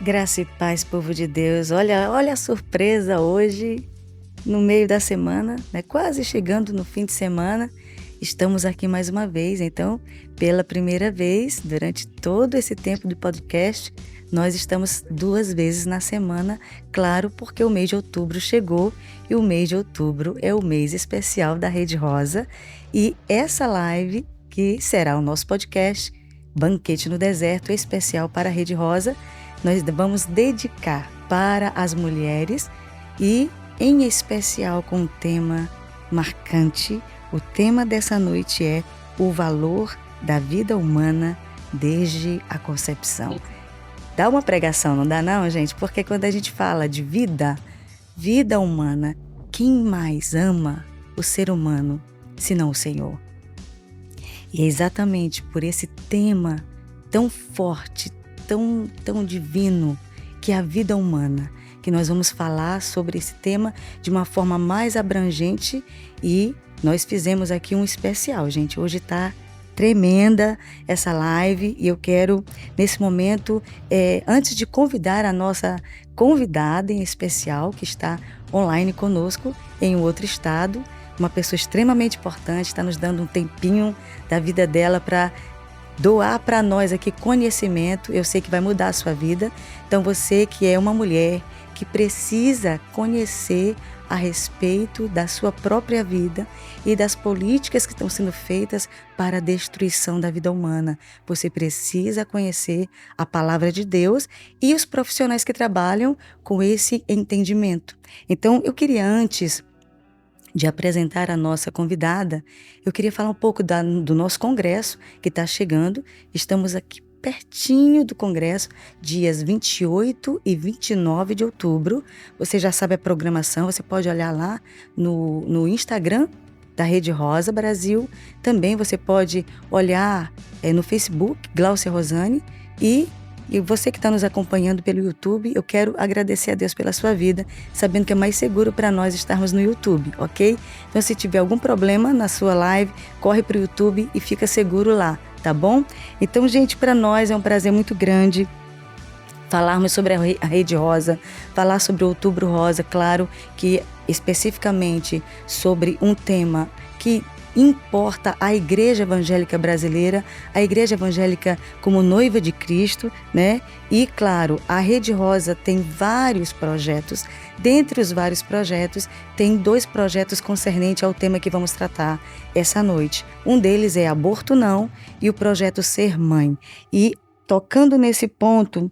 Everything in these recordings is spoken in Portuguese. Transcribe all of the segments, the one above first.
Graça e paz, povo de Deus. Olha a surpresa hoje, no meio da semana, né? Quase chegando no fim de semana. Estamos aqui mais uma vez. Então, pela primeira vez, durante todo esse tempo de podcast, nós estamos 2 vezes na semana, claro, porque o mês de outubro chegou e o mês de outubro é o mês especial da Rede Rosa. E essa live, que será o nosso podcast, Banquete no Deserto, é especial para a Rede Rosa. Nós vamos dedicar para as mulheres e, em especial, com um tema marcante. O tema dessa noite é o valor da vida humana desde a concepção. Dá uma pregação, não dá não, gente? Porque quando a gente fala de vida humana, quem mais ama o ser humano senão o Senhor? E é exatamente por esse tema tão forte, tão divino, que é a vida humana, que nós vamos falar sobre esse tema de uma forma mais abrangente. E nós fizemos aqui um especial, gente. Hoje está tremenda essa live e eu quero, nesse momento, antes de convidar a nossa convidada em especial, que está online conosco em um outro estado, uma pessoa extremamente importante, está nos dando um tempinho da vida dela para doar para nós aqui conhecimento. Eu sei que vai mudar a sua vida. Então você que é uma mulher que precisa conhecer a respeito da sua própria vida e das políticas que estão sendo feitas para a destruição da vida humana, você precisa conhecer a palavra de Deus e os profissionais que trabalham com esse entendimento. Então eu queria, antes de apresentar a nossa convidada, eu queria falar um pouco do nosso congresso que está chegando. Estamos aqui pertinho do congresso, dias 28 e 29 de outubro. Você já sabe a programação, você pode olhar lá no Instagram da Rede Rosa Brasil. Também você pode olhar no Facebook, Glaucia Rosane, e você que está nos acompanhando pelo YouTube, eu quero agradecer a Deus pela sua vida, sabendo que é mais seguro para nós estarmos no YouTube, ok? Então, se tiver algum problema na sua live, corre para o YouTube e fica seguro lá, tá bom? Então, gente, para nós é um prazer muito grande falarmos sobre a Rede Rosa, falar sobre o Outubro Rosa, claro que especificamente sobre um tema que importa a Igreja Evangélica Brasileira, a Igreja Evangélica como noiva de Cristo, né? E, claro, a Rede Rosa tem vários projetos. Dentre os vários projetos, tem 2 projetos concernentes ao tema que vamos tratar essa noite. Um deles é Aborto Não e o projeto Ser Mãe. E, tocando nesse ponto,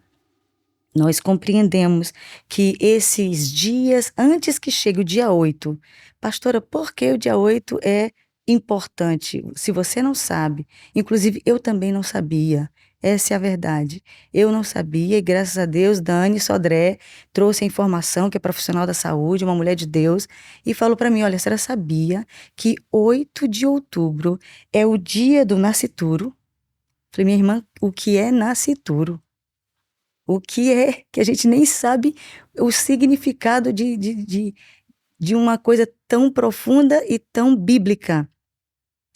nós compreendemos que esses dias, antes que chegue o dia 8, pastora, por que o dia 8 é importante? Se você não sabe, inclusive eu também não sabia, essa é a verdade. Eu não sabia e graças a Deus, Dani Sodré trouxe a informação, que é profissional da saúde, uma mulher de Deus, e falou para mim, olha, a senhora sabia que 8 de outubro é o dia do nascituro? Falei, minha irmã, o que é nascituro? O que é que a gente nem sabe o significado de uma coisa tão profunda e tão bíblica.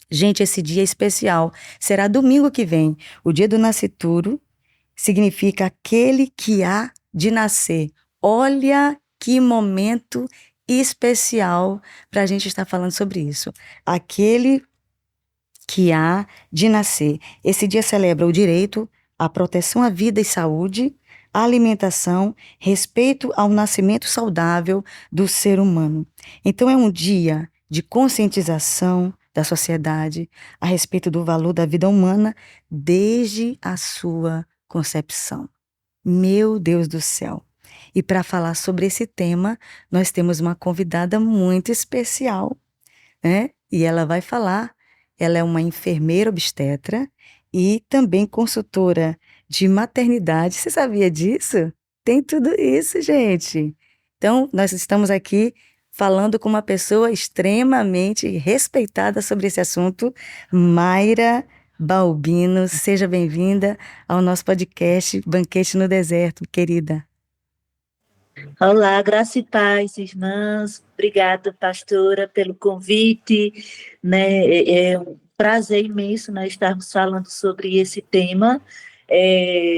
Gente, esse dia é especial. Será domingo que vem. O dia do nascituro significa aquele que há de nascer. Olha que momento especial para a gente estar falando sobre isso. Aquele que há de nascer. Esse dia celebra o direito à proteção à vida e saúde, à alimentação, respeito ao nascimento saudável do ser humano. Então é um dia de conscientização da sociedade a respeito do valor da vida humana desde a sua concepção. Meu Deus do céu! E para falar sobre esse tema, nós temos uma convidada muito especial, né? E ela vai falar. Ela é uma enfermeira obstetra e também consultora de maternidade. Você sabia disso? Tem tudo isso, gente. Então, nós estamos aqui falando com uma pessoa extremamente respeitada sobre esse assunto, Mayra Balbino. Seja bem-vinda ao nosso podcast Banquete no Deserto, querida. Olá, graça e paz, irmãs. Obrigada, pastora, pelo convite. Né? É um prazer imenso nós estarmos falando sobre esse tema.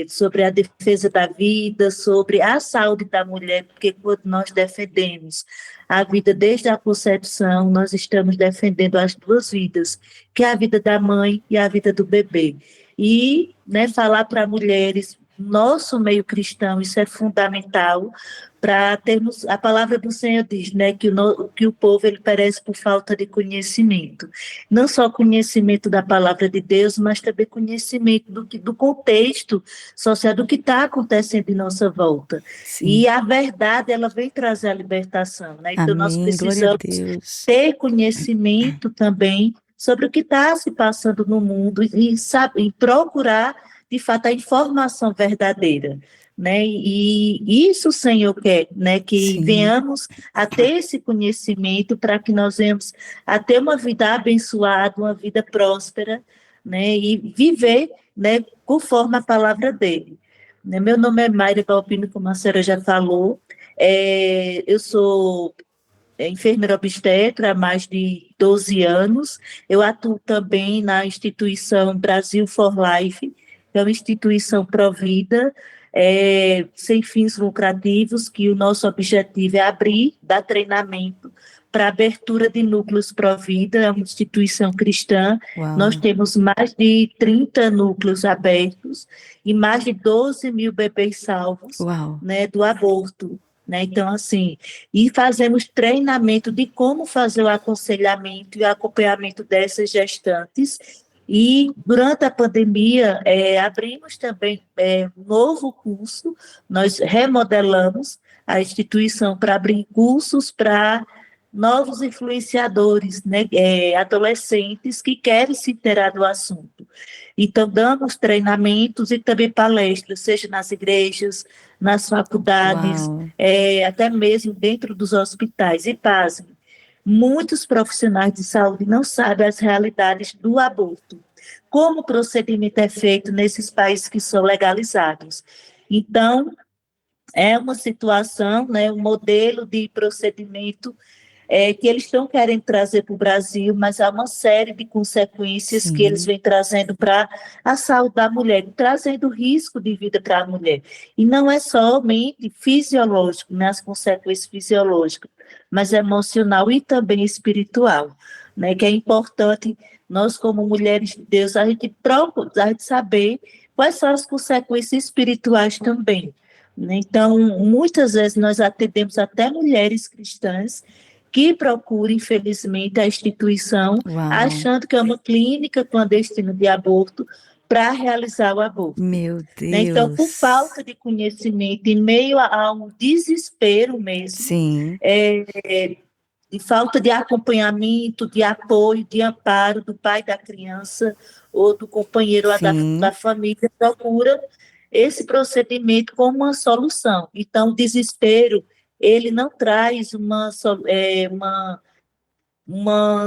sobre a defesa da vida, sobre a saúde da mulher, porque quando nós defendemos a vida desde a concepção, nós estamos defendendo as duas vidas, que é a vida da mãe e a vida do bebê. E, né, falar para mulheres, nosso meio cristão, isso é fundamental, para termos, a palavra do Senhor diz, né, que o povo ele perece por falta de conhecimento. Não só conhecimento da palavra de Deus, mas também conhecimento do contexto social, do que está acontecendo em nossa volta. Sim. E a verdade, ela vem trazer a libertação, né? Então, nós Amém. Glória a precisamos Deus. ter conhecimento também sobre o que está se passando no mundo e procurar, de fato, a informação verdadeira. Né? E isso o Senhor quer, né? Que Sim. venhamos a ter esse conhecimento para que nós venhamos a ter uma vida abençoada, uma vida próspera, né? E viver, né, conforme a palavra dele. Né? Meu nome é Mayra Balbino, como a senhora já falou, eu sou enfermeira obstetra há mais de 12 anos, eu atuo também na instituição Brasil for Life, que é uma instituição pró-vida, sem fins lucrativos, que o nosso objetivo é abrir, dar treinamento para abertura de núcleos pró-vida, é uma instituição cristã. Nós Uau. temos mais de 30 núcleos abertos e mais de 12 mil bebês salvos, Uau. né, do aborto. Né? Então, assim, e fazemos treinamento de como fazer o aconselhamento e o acompanhamento dessas gestantes. E durante a pandemia, abrimos também um novo curso, nós remodelamos a instituição para abrir cursos para novos influenciadores, né, adolescentes que querem se inteirar do assunto. Então, damos treinamentos e também palestras, seja nas igrejas, nas faculdades, Uau. até mesmo dentro dos hospitais. E pasme, muitos profissionais de saúde não sabem as realidades do aborto, como o procedimento é feito nesses países que são legalizados. Então, é uma situação, né, um modelo de procedimento que eles estão querendo trazer para o Brasil, mas há uma série de consequências que eles Sim. vêm trazendo para a saúde da mulher, trazendo risco de vida para a mulher. E não é somente fisiológico, né, as consequências fisiológicas, mas emocional e também espiritual, né, que é importante nós, como mulheres de Deus, a gente saber quais são as consequências espirituais também. Né? Então, muitas vezes nós atendemos até mulheres cristãs que procuram, infelizmente, a instituição, Uau. achando que é uma clínica clandestina de aborto para realizar o aborto. Meu Né? Então, por Deus. falta de conhecimento, em meio a um desespero mesmo, Sim. de falta de acompanhamento, de apoio, de amparo do pai da criança ou do companheiro ou da Sim. família, procura esse procedimento como uma solução. Então, o desespero, ele não traz uma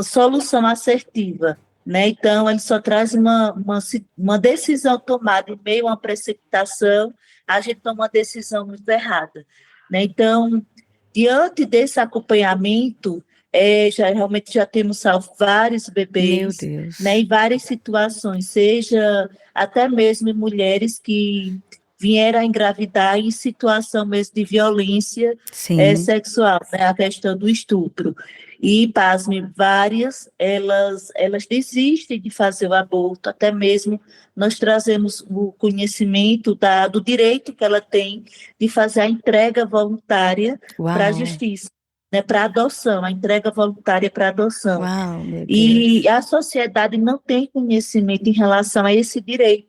solução assertiva, né? Então, ele só traz uma decisão tomada em meio a uma precipitação, a gente toma uma decisão muito errada, né? Então, diante desse acompanhamento, realmente já temos salvo vários Meu bebês, né, Deus. em várias situações, seja até mesmo em mulheres que vieram a engravidar em situação mesmo de violência Sim. sexual, né, a questão do estupro. E, pasme, várias, elas desistem de fazer o aborto, até mesmo nós trazemos o conhecimento do direito que ela tem de fazer a entrega voluntária para a Uau. justiça, né, para adoção, a entrega voluntária para adoção. Uau, meu E Deus. a sociedade não tem conhecimento em relação a esse direito.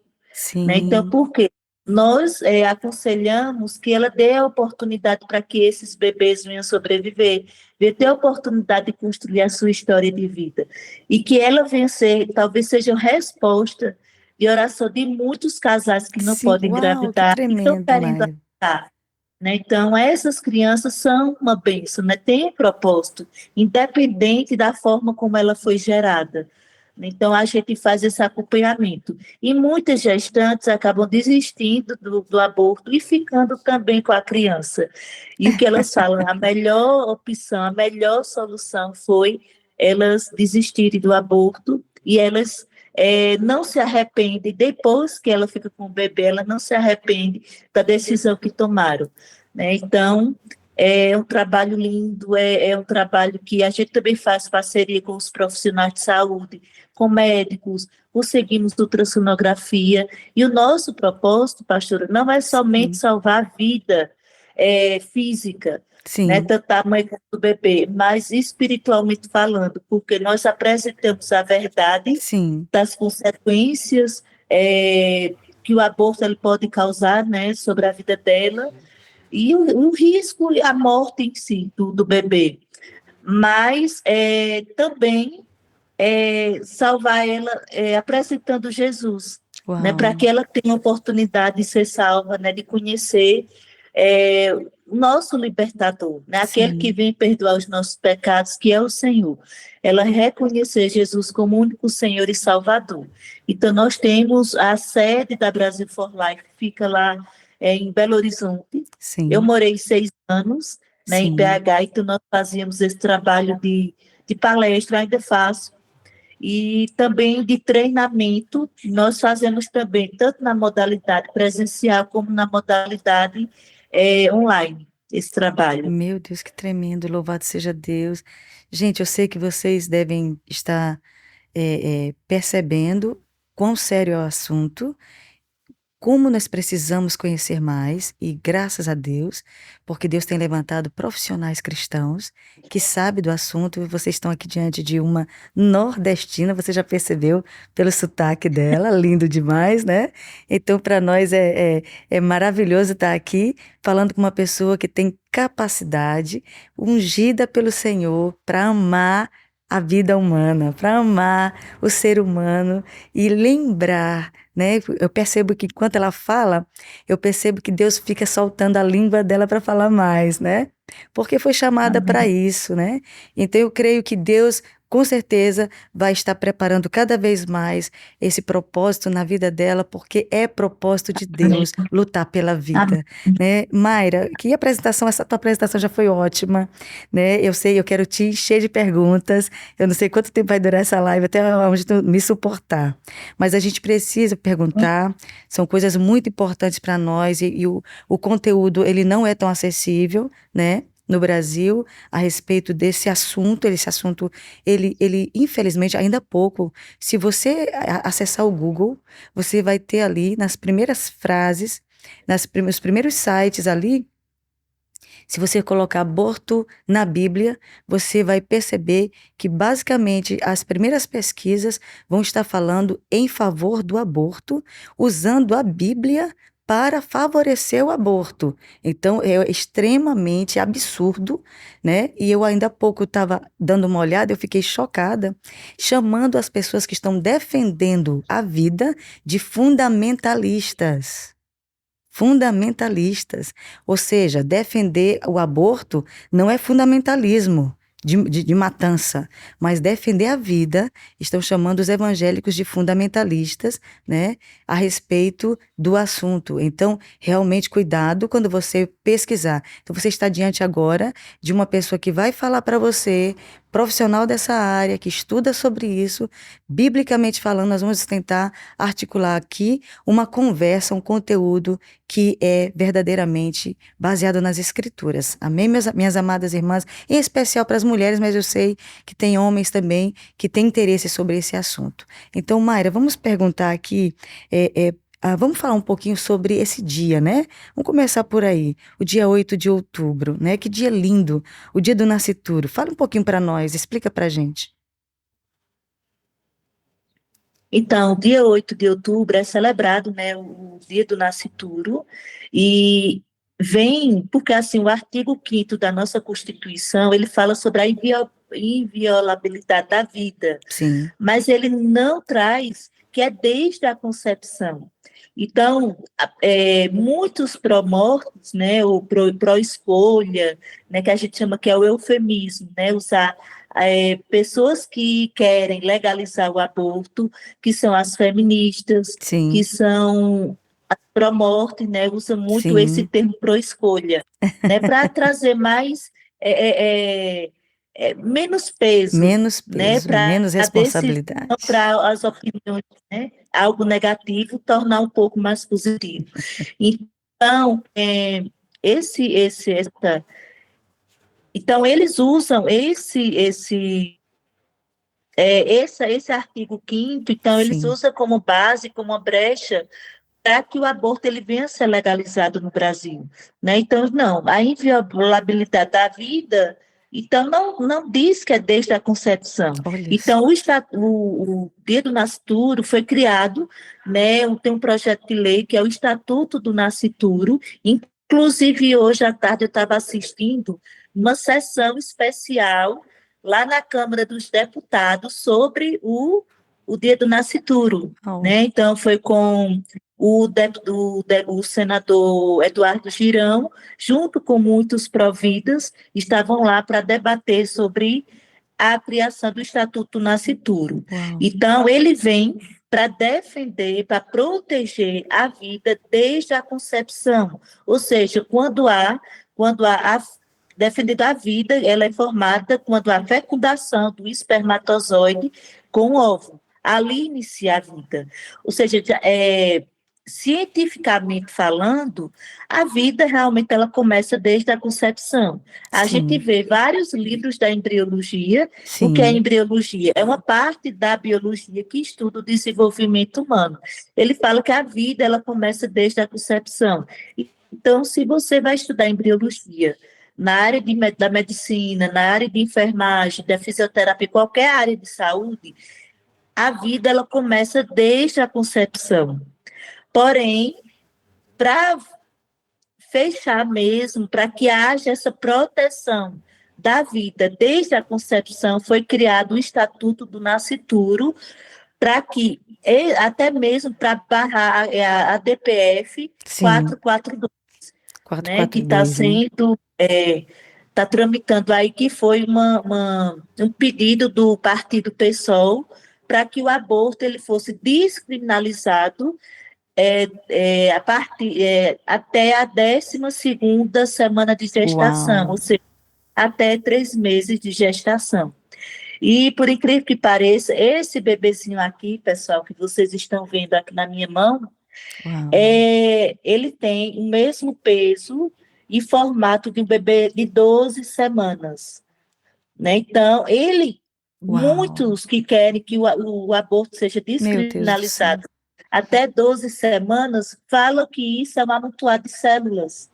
Né? Então, Sim. por quê? Nós aconselhamos que ela dê a oportunidade para que esses bebês venham sobreviver, venham ter a oportunidade de construir a sua história de vida. E que ela venha ser, talvez seja resposta de oração de muitos casais que não Sim. podem Uau, que engravidar e estão tremendo, querendo Maia. adotar. Né? Então, essas crianças são uma bênção, né? Tem um propósito, independente da forma como ela foi gerada. Então, a gente faz esse acompanhamento. E muitas gestantes acabam desistindo do aborto e ficando também com a criança. E o que elas falam, a melhor opção, a melhor solução foi elas desistirem do aborto e elas não se arrepende, depois que ela fica com o bebê, ela não se arrepende da decisão que tomaram, né? Então, é um trabalho lindo, é um trabalho que a gente também faz parceria com os profissionais de saúde, com médicos, conseguimos ultrassonografia, e o nosso propósito, pastora, não é somente Sim, salvar a vida física, né, sim, tanto da mãe quanto do bebê, mas espiritualmente falando, porque nós apresentamos a verdade sim, das consequências que o aborto ele pode causar, né, sobre a vida dela, e o risco e a morte em si do bebê. Mas também salvar ela apresentando Jesus, né, para uau, que ela tenha a oportunidade de ser salva, né, de conhecer o nosso libertador, né, aquele que sim, vem perdoar os nossos pecados, que é o Senhor. Ela reconhecer Jesus como o único Senhor e Salvador. Então, nós temos a sede da Brasil for Life, que fica lá em Belo Horizonte. Eu sim, morei 6 anos, né, em sim. BH, então nós fazíamos esse trabalho de palestra, ainda faço, e também de treinamento, nós fazemos também, tanto na modalidade presencial como na modalidade online, esse trabalho. Meu Deus, que tremendo, louvado seja Deus. Gente, eu sei que vocês devem estar percebendo quão sério é o assunto, como nós precisamos conhecer mais, e graças a Deus, porque Deus tem levantado profissionais cristãos que sabem do assunto, e vocês estão aqui diante de uma nordestina, você já percebeu pelo sotaque dela, lindo demais, né? Então, para nós é maravilhoso estar aqui falando com uma pessoa que tem capacidade, ungida pelo Senhor, para amar a vida humana, para amar o ser humano e lembrar, né? Eu percebo que enquanto ela fala, eu percebo que Deus fica soltando a língua dela para falar mais, né? Porque foi chamada para Amém. isso, né? Então eu creio que Deus com certeza vai estar preparando cada vez mais esse propósito na vida dela, porque é propósito de Amém. Deus lutar pela Amém. vida, né? Mayra, que apresentação, essa tua apresentação já foi ótima, né? Eu sei, eu quero te encher de perguntas. Eu não sei quanto tempo vai durar essa live, até onde tu me suportar. Mas a gente precisa perguntar, são coisas muito importantes para nós e o conteúdo, ele não é tão acessível, né? No Brasil, a respeito desse assunto, esse assunto, ele infelizmente, ainda há pouco, se você acessar o Google, você vai ter ali, nas primeiras frases, nos primeiros sites ali, se você colocar aborto na Bíblia, você vai perceber que basicamente as primeiras pesquisas vão estar falando em favor do aborto, usando a Bíblia para favorecer o aborto. Então é extremamente absurdo, né? E eu ainda há pouco estava dando uma olhada, eu fiquei chocada, chamando as pessoas que estão defendendo a vida de fundamentalistas. Fundamentalistas. Ou seja, defender o aborto não é fundamentalismo de matança, mas defender a vida, estão chamando os evangélicos de fundamentalistas, né, a respeito do assunto. Então, realmente, cuidado quando você pesquisar. Então, você está diante agora de uma pessoa que vai falar para você, profissional dessa área, que estuda sobre isso, biblicamente falando, nós vamos tentar articular aqui uma conversa, um conteúdo que é verdadeiramente baseado nas escrituras. Amém, minhas amadas irmãs? Em especial para as mulheres, mas eu sei que tem homens também que têm interesse sobre esse assunto. Então, Mayra, vamos perguntar aqui, vamos falar um pouquinho sobre esse dia, né? Vamos começar por aí, o dia 8 de outubro, né? Que dia lindo, o dia do nascituro. Fala um pouquinho para nós, explica para gente. Então, dia 8 de outubro é celebrado, né, o dia do nascituro, e vem, porque assim, o artigo 5º da nossa Constituição, ele fala sobre a inviolabilidade da vida, Sim, mas ele não traz que é desde a concepção. Então, muitos pró-mortes, né, ou pró-escolha, né, que a gente chama que é o eufemismo, né, usar pessoas que querem legalizar o aborto, que são as feministas, que sim, são as pró-morte, né, usa muito esse sim, termo pró-escolha, né, para trazer mais é, é, é, menos peso, Menos né, peso, para menos a decisão, responsabilidade. para as opiniões, né, algo negativo, tornar um pouco mais positivo. Então, essa, então eles usam esse artigo 5º, então eles Sim, usam como base, como uma brecha para que o aborto ele venha a ser legalizado no Brasil, né? Então, não, a inviolabilidade da vida, então não diz que é desde a concepção. olha só. Então, o Dia do Nascituro foi criado, né? Tem um projeto de lei que é o Estatuto do Nascituro. Inclusive, hoje à tarde eu estava assistindo uma sessão especial lá na Câmara dos Deputados sobre o Dia do Nascituro, Oh, né? Então, foi com o senador Eduardo Girão, junto com muitos providas, estavam lá para debater sobre a criação do Estatuto Nascituro. uau, Então, ele vem para defender, para proteger a vida desde a concepção, ou seja, defendendo a vida, ela é formada quando há fecundação do espermatozoide com o óvulo. Ali inicia a vida. Ou seja, cientificamente falando, a vida realmente ela começa desde a concepção. A gente sim, vê vários livros da embriologia. O que é sim, embriologia? É uma parte da biologia que estuda o desenvolvimento humano. Ele fala que a vida ela começa desde a concepção. Então, se você vai estudar embriologia na área da medicina, na área de enfermagem, da fisioterapia, qualquer área de saúde, a vida ela começa desde a concepção. Porém, para fechar mesmo, para que haja essa proteção da vida desde a concepção, foi criado o Estatuto do Nascituro, para que, até mesmo para barrar a DPF sim, 442, né, que está 442, né? sendo, está tramitando aí, que foi um pedido do partido PSOL para que o aborto ele fosse descriminalizado até a 12ª semana de gestação, Uau, ou seja, até 3 meses de gestação. E, por incrível que pareça, esse bebezinho aqui, pessoal, que vocês estão vendo aqui na minha mão, uau, ele tem o mesmo peso e formato de um bebê de 12 semanas. Né? Então, uau, muitos que querem que o aborto seja meu Deus do céu. descriminalizado até 12 semanas, falam que isso é um amontoado de células,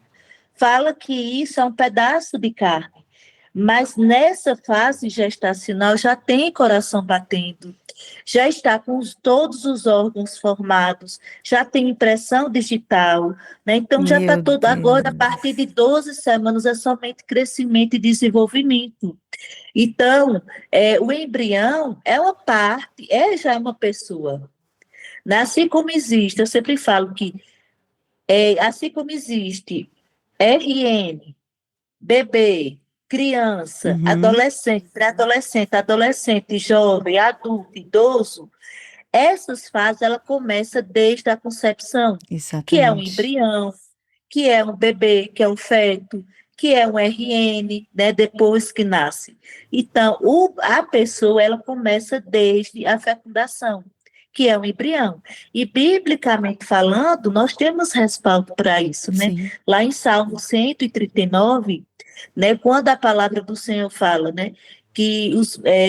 fala que isso é um pedaço de carne. Mas nessa fase gestacional já tem coração batendo, já está com todos os órgãos formados, já tem impressão digital, né? Então já está Meu todo agora, a partir de Deus. 12 semanas, é somente crescimento e desenvolvimento. Então, o embrião é uma parte, já é uma pessoa. Né? Assim como existe, eu sempre falo que, assim como existe RN, bebê, criança, Uhum, adolescente, pré-adolescente, adolescente, jovem, adulto, idoso, essas fases ela começa desde a concepção, que é um exatamente. embrião, que é um bebê, que é um feto, que é um RN, né, depois que nasce. Então, a pessoa ela começa desde a fecundação, que é um embrião. E biblicamente falando, nós temos respaldo para isso, né? Sim, Lá em Salmo 139, né, quando a palavra do Senhor fala, né, que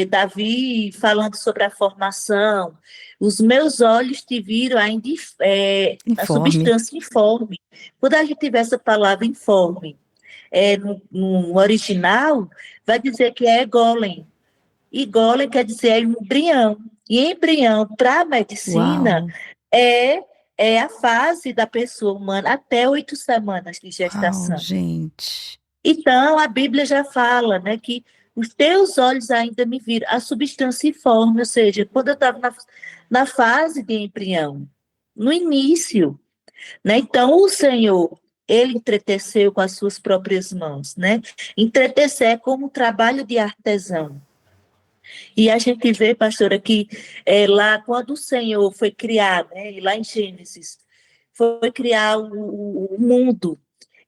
Davi falando sobre a formação, os meus olhos te viram ainda a informe. substância informe. Quando a gente tiver essa palavra informe no original, vai dizer que é golem. E golem quer dizer embrião. E embrião, para a medicina, Uau, é, é a fase da pessoa humana até 8 semanas de uau, gestação. gente. Então, a Bíblia já fala, né, que os teus olhos ainda me viram, a substância informe, ou seja, quando eu estava na fase de embrião, no início, né? Então, o Senhor, ele entreteceu com as suas próprias mãos, né? Entretecer é como um trabalho de artesão. E a gente vê, pastora, que lá quando o Senhor foi criar, né, lá em Gênesis, foi criar o mundo,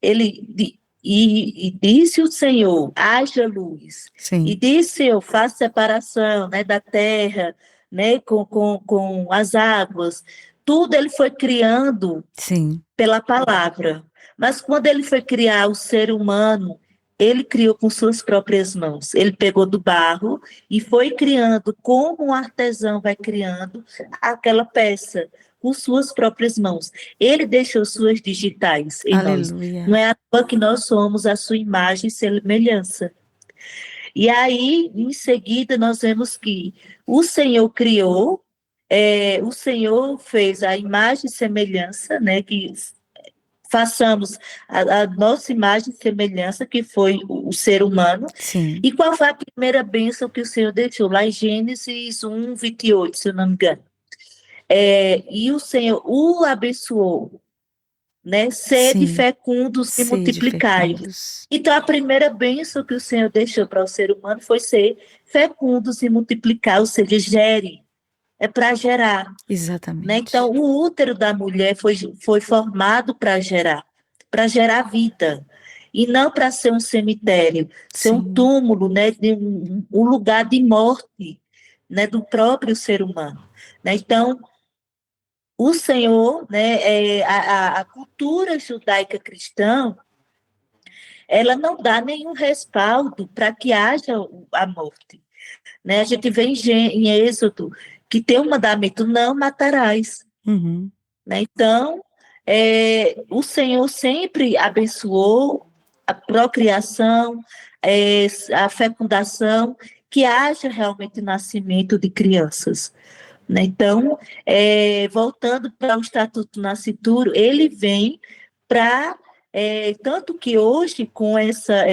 ele E disse o Senhor, haja luz. E Sim, disse o Senhor, faça separação, né, da terra, né, com as águas. Tudo ele foi criando sim. pela palavra. Mas quando ele foi criar o ser humano, ele criou com suas próprias mãos. Ele pegou do barro e foi criando, como um artesão vai criando aquela peça, com suas próprias mãos. Ele deixou suas digitais em nós. Não Aleluia. é à toa que nós somos a sua imagem e semelhança. E aí, em seguida, nós vemos que o Senhor criou, o Senhor fez a imagem e semelhança, né, que façamos a nossa imagem e semelhança, que foi o ser humano. Sim, E qual foi a primeira bênção que o Senhor deixou? Lá em Gênesis 1:28, se eu não me engano. E o Senhor o abençoou, né? Sede sim. fecundos e Sede multiplicai. fecundos. Então, a primeira bênção que o Senhor deixou para o ser humano foi ser fecundos e multiplicar, ou seja, gere, é para gerar. Né? Então, Exatamente. o útero da mulher foi formado para gerar vida, e não para ser um cemitério, ser um Sim, túmulo, né, um lugar de morte, né, do próprio ser humano. Né? Então, o Senhor, né, a cultura judaica cristã, ela não dá nenhum respaldo para que haja a morte. Né? A gente vê em Êxodo que tem um mandamento: não matarás. uhum, Né? Então, o Senhor sempre abençoou a procriação, a fecundação, que haja realmente nascimento de crianças. Né? Então, voltando para o Estatuto Nascituro, ele vem para, tanto que hoje, com essa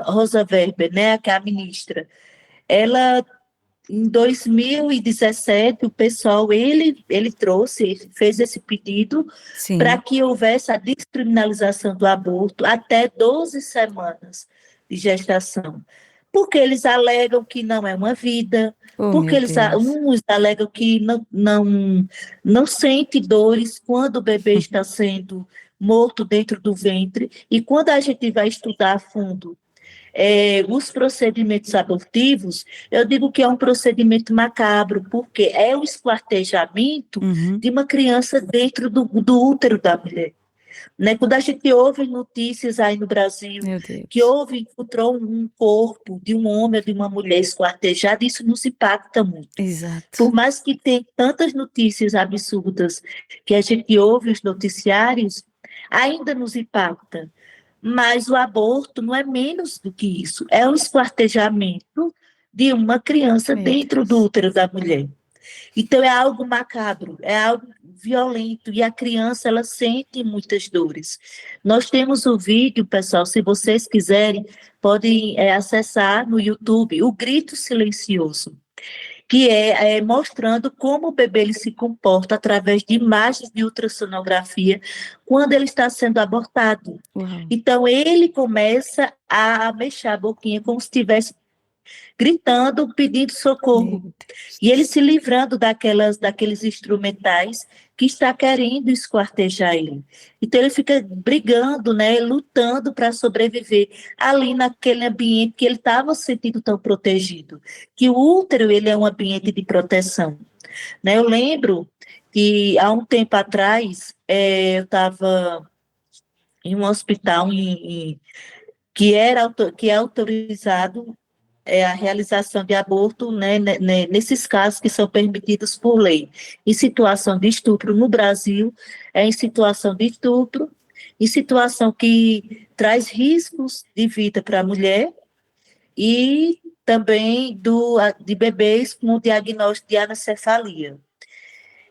Rosa Weber, né, que é a ministra, ela em 2017, o pessoal, ele trouxe, ele fez esse pedido para sim. que houvesse a descriminalização do aborto até 12 semanas de gestação. Porque eles alegam que não é uma vida, Oh, porque meu Deus. uns alegam que não sente dores quando o bebê está sendo morto dentro do ventre, e quando a gente vai estudar a fundo os procedimentos abortivos, eu digo que é um procedimento macabro, porque é o esquartejamento Uhum, de uma criança dentro do útero da mulher. Né? Quando a gente ouve notícias aí no Brasil meu que Deus. encontrou um corpo de um homem ou de uma mulher esquartejado, isso nos impacta muito. Exato. Por mais que tenha tantas notícias absurdas que a gente ouve nos noticiários, ainda nos impacta. Mas o aborto não é menos do que isso, é um esquartejamento de uma criança Meu dentro do Deus. útero da mulher. Então é algo macabro, é algo violento, e a criança ela sente muitas dores. Nós temos o vídeo, pessoal, se vocês quiserem, podem acessar no YouTube, o grito silencioso, que é mostrando como o bebê ele se comporta através de imagens de ultrassonografia quando ele está sendo abortado. Uau. Então, ele começa a mexer a boquinha como se estivesse gritando, pedindo Meu socorro. Deus E do ele céu. se livrando daqueles instrumentais que está querendo esquartejar ele. Então ele fica brigando, né, lutando para sobreviver ali naquele ambiente que ele estava se sentindo tão protegido. Que o útero ele é um ambiente de proteção. Né? Eu lembro que há um tempo atrás eu estava em um hospital que é autorizado a realização de aborto, né, nesses casos que são permitidos por lei. Em situação de estupro no Brasil, em situação de estupro, em situação que traz riscos de vida para a mulher, e também de bebês com diagnóstico de anencefalia.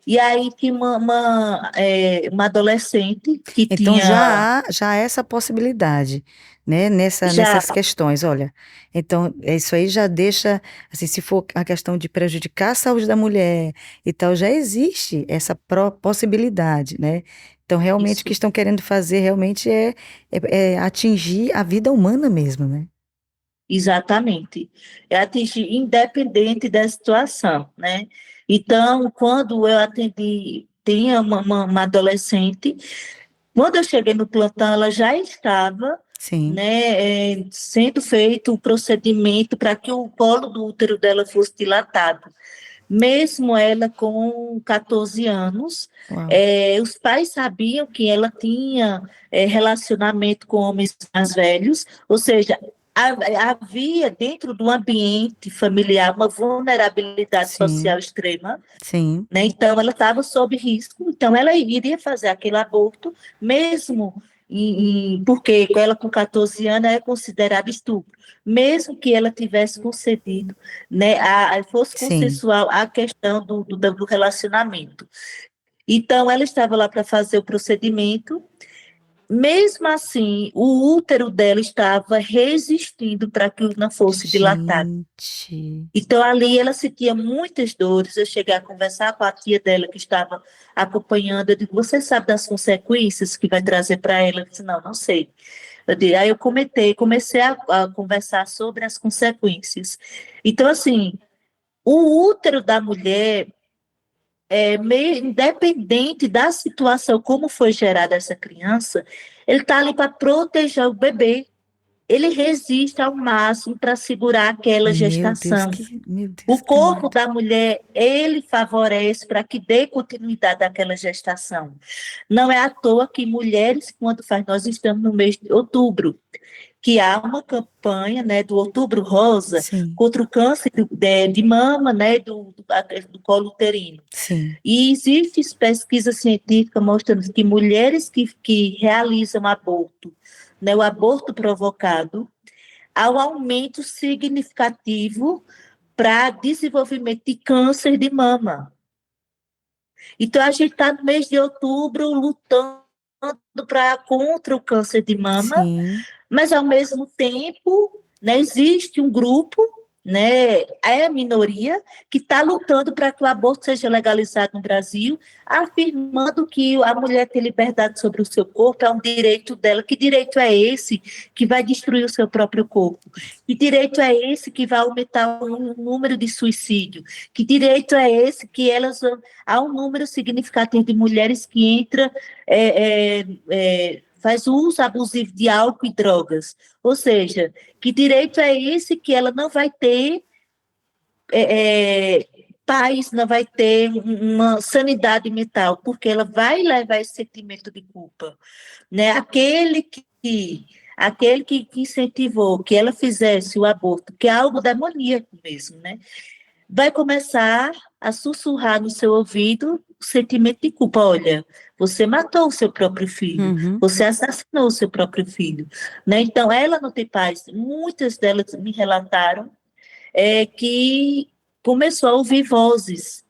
E aí tinha uma adolescente que Então tinha já há essa possibilidade, né, já, nessas questões, olha. Então, isso aí já deixa, assim, se for a questão de prejudicar a saúde da mulher e tal, já existe essa possibilidade, né? Então, realmente, o que isso, estão querendo fazer realmente é atingir a vida humana mesmo, né? exatamente. É atingir independente da situação, né? Então, quando eu atendi, tinha uma adolescente, Quando eu cheguei no plantão, ela já estava, sim, né, sendo feito o procedimento para que o colo do útero dela fosse dilatado. Mesmo ela com 14 anos, uau, os pais sabiam que ela tinha relacionamento com homens mais velhos, ou seja, havia dentro do ambiente familiar uma vulnerabilidade sim, social extrema, sim, né? Então, ela estava sob risco, então ela iria fazer aquele aborto, mesmo porque ela com 14 anos é considerada estupro, mesmo que ela tivesse concedido, né, fosse sim, consensual a questão do relacionamento. Então, ela estava lá para fazer o procedimento, mesmo assim, o útero dela estava resistindo para que não fosse dilatado. gente, Então, ali ela sentia muitas dores. Eu cheguei a conversar com a tia dela que estava acompanhando. Eu digo, você sabe das consequências que vai trazer para ela? Ela disse, não, não sei. Aí eu comecei a conversar sobre as consequências. Então, assim, o útero da mulher, meio independente da situação, como foi gerada essa criança, ele está ali para proteger o bebê. Ele resiste ao máximo para segurar aquela gestação. Meu O Deus, que corpo medo. da mulher, ele favorece para que dê continuidade àquela gestação. Não é à toa que mulheres, quando faz, nós estamos no mês de outubro, que há uma campanha, né, do Outubro Rosa Sim, contra o câncer de mama, né, do colo uterino. sim, E existem pesquisas científicas mostrando que mulheres que realizam aborto, né, o aborto provocado, há um aumento significativo para desenvolvimento de câncer de mama. Então, a gente está no mês de outubro lutando contra o câncer de mama, sim, mas, ao mesmo tempo, né, existe um grupo, né, é a minoria, que está lutando para que o aborto seja legalizado no Brasil, afirmando que a mulher tem liberdade sobre o seu corpo, é um direito dela. Que direito é esse que vai destruir o seu próprio corpo? Que direito é esse que vai aumentar o número de suicídio? Que direito é esse que há um número significativo de mulheres que entra faz uso abusivo de álcool e drogas. Ou seja, que direito é esse que ela não vai ter paz, não vai ter uma sanidade mental, porque ela vai levar esse sentimento de culpa, né? Aquele que incentivou que ela fizesse o aborto, que é algo demoníaco mesmo, né? Vai começar a sussurrar no seu ouvido o sentimento de culpa. Olha, você matou o seu próprio filho, uhum, você assassinou o seu próprio filho, né? Então, ela não tem paz. Muitas delas me relataram que começou a ouvir vozes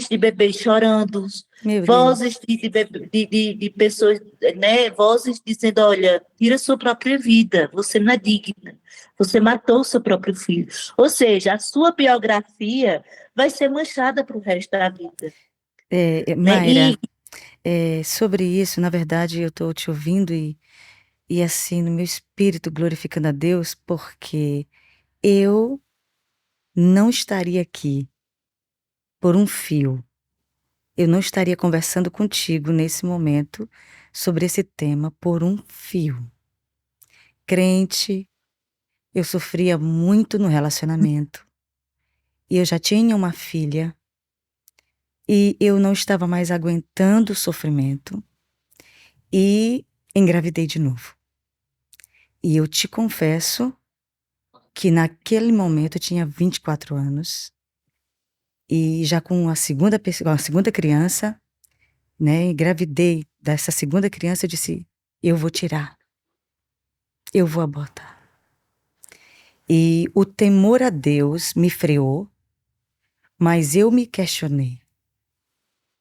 de bebês chorando, meu vozes Deus, de pessoas, né, vozes dizendo, olha, tira sua própria vida, você não é digna, você matou seu próprio filho. Ou seja, a sua biografia vai ser manchada para o resto da vida. Né? Mayra, sobre isso, na verdade, eu estou te ouvindo e assim, no meu espírito glorificando a Deus, porque eu não estaria aqui por um fio. Eu não estaria conversando contigo nesse momento sobre esse tema por um fio. Crente, eu sofria muito no relacionamento e eu já tinha uma filha e eu não estava mais aguentando o sofrimento e engravidei de novo. E eu te confesso que naquele momento eu tinha 24 anos e já com a segunda criança, né, engravidei dessa segunda criança, eu disse, eu vou tirar, eu vou abortar. E o temor a Deus me freou, mas eu me questionei.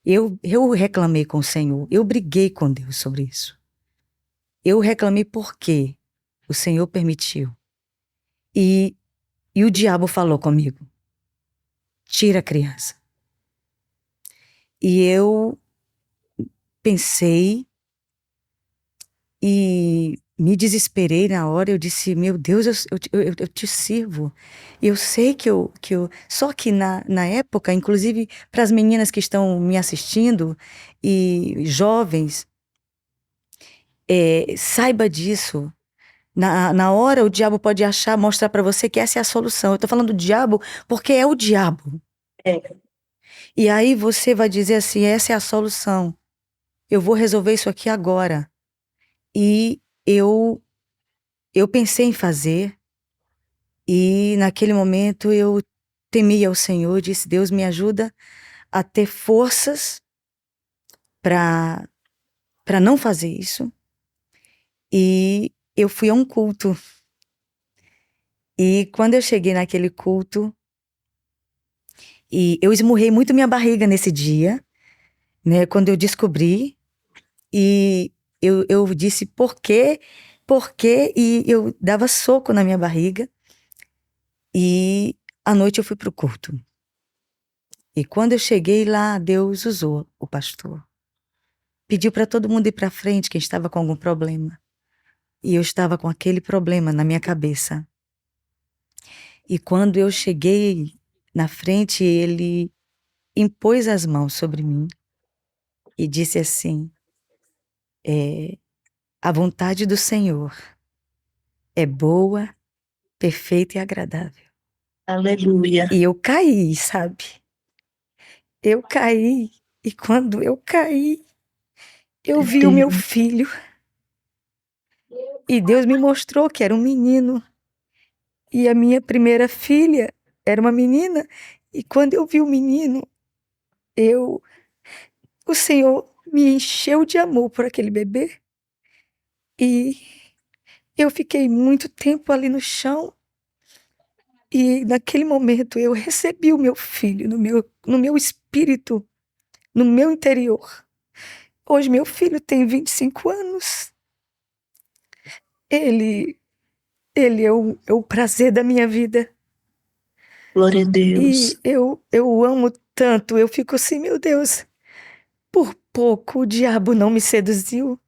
Eu reclamei com o Senhor, eu briguei com Deus sobre isso. Eu reclamei porque o Senhor permitiu. E, e o diabo falou comigo, tira a criança. E eu pensei e me desesperei na hora. Eu disse, meu Deus, eu te sirvo. Eu sei que eu. Só que na época, inclusive para as meninas que estão me assistindo e jovens, Saiba disso. Na hora, o diabo pode mostrar para você que essa é a solução. Eu tô falando do diabo porque é o diabo. É, E aí você vai dizer assim: essa é a solução. Eu vou resolver isso aqui agora. E eu pensei em fazer, e naquele momento eu temi ao Senhor, disse: Deus, me ajuda a ter forças para não fazer isso. E eu fui a um culto. E quando eu cheguei naquele culto, e eu esmurrei muito minha barriga nesse dia, né? Quando eu descobri, e eu disse por quê, por quê, e eu dava soco na minha barriga. E à noite eu fui pro culto. E quando eu cheguei lá, Deus usou o pastor. Pediu para todo mundo ir para frente, quem estava com algum problema. E eu estava com aquele problema na minha cabeça. E quando eu cheguei na frente, ele impôs as mãos sobre mim e disse assim: a vontade do Senhor é boa, perfeita e agradável. aleluia. E eu caí, sabe? Eu caí. E quando eu caí, eu vi o meu Deus, filho. E Deus me mostrou que era um menino. E a minha primeira filha era uma menina. E quando eu vi o menino, eu, o Senhor me encheu de amor por aquele bebê. E eu fiquei muito tempo ali no chão. E naquele momento eu recebi o meu filho no meu espírito, no meu interior. Hoje meu filho tem 25 anos. Ele, ele é o prazer da minha vida. glória a E Deus. eu o amo tanto. Eu fico assim, meu Deus, por pouco o diabo não me seduziu.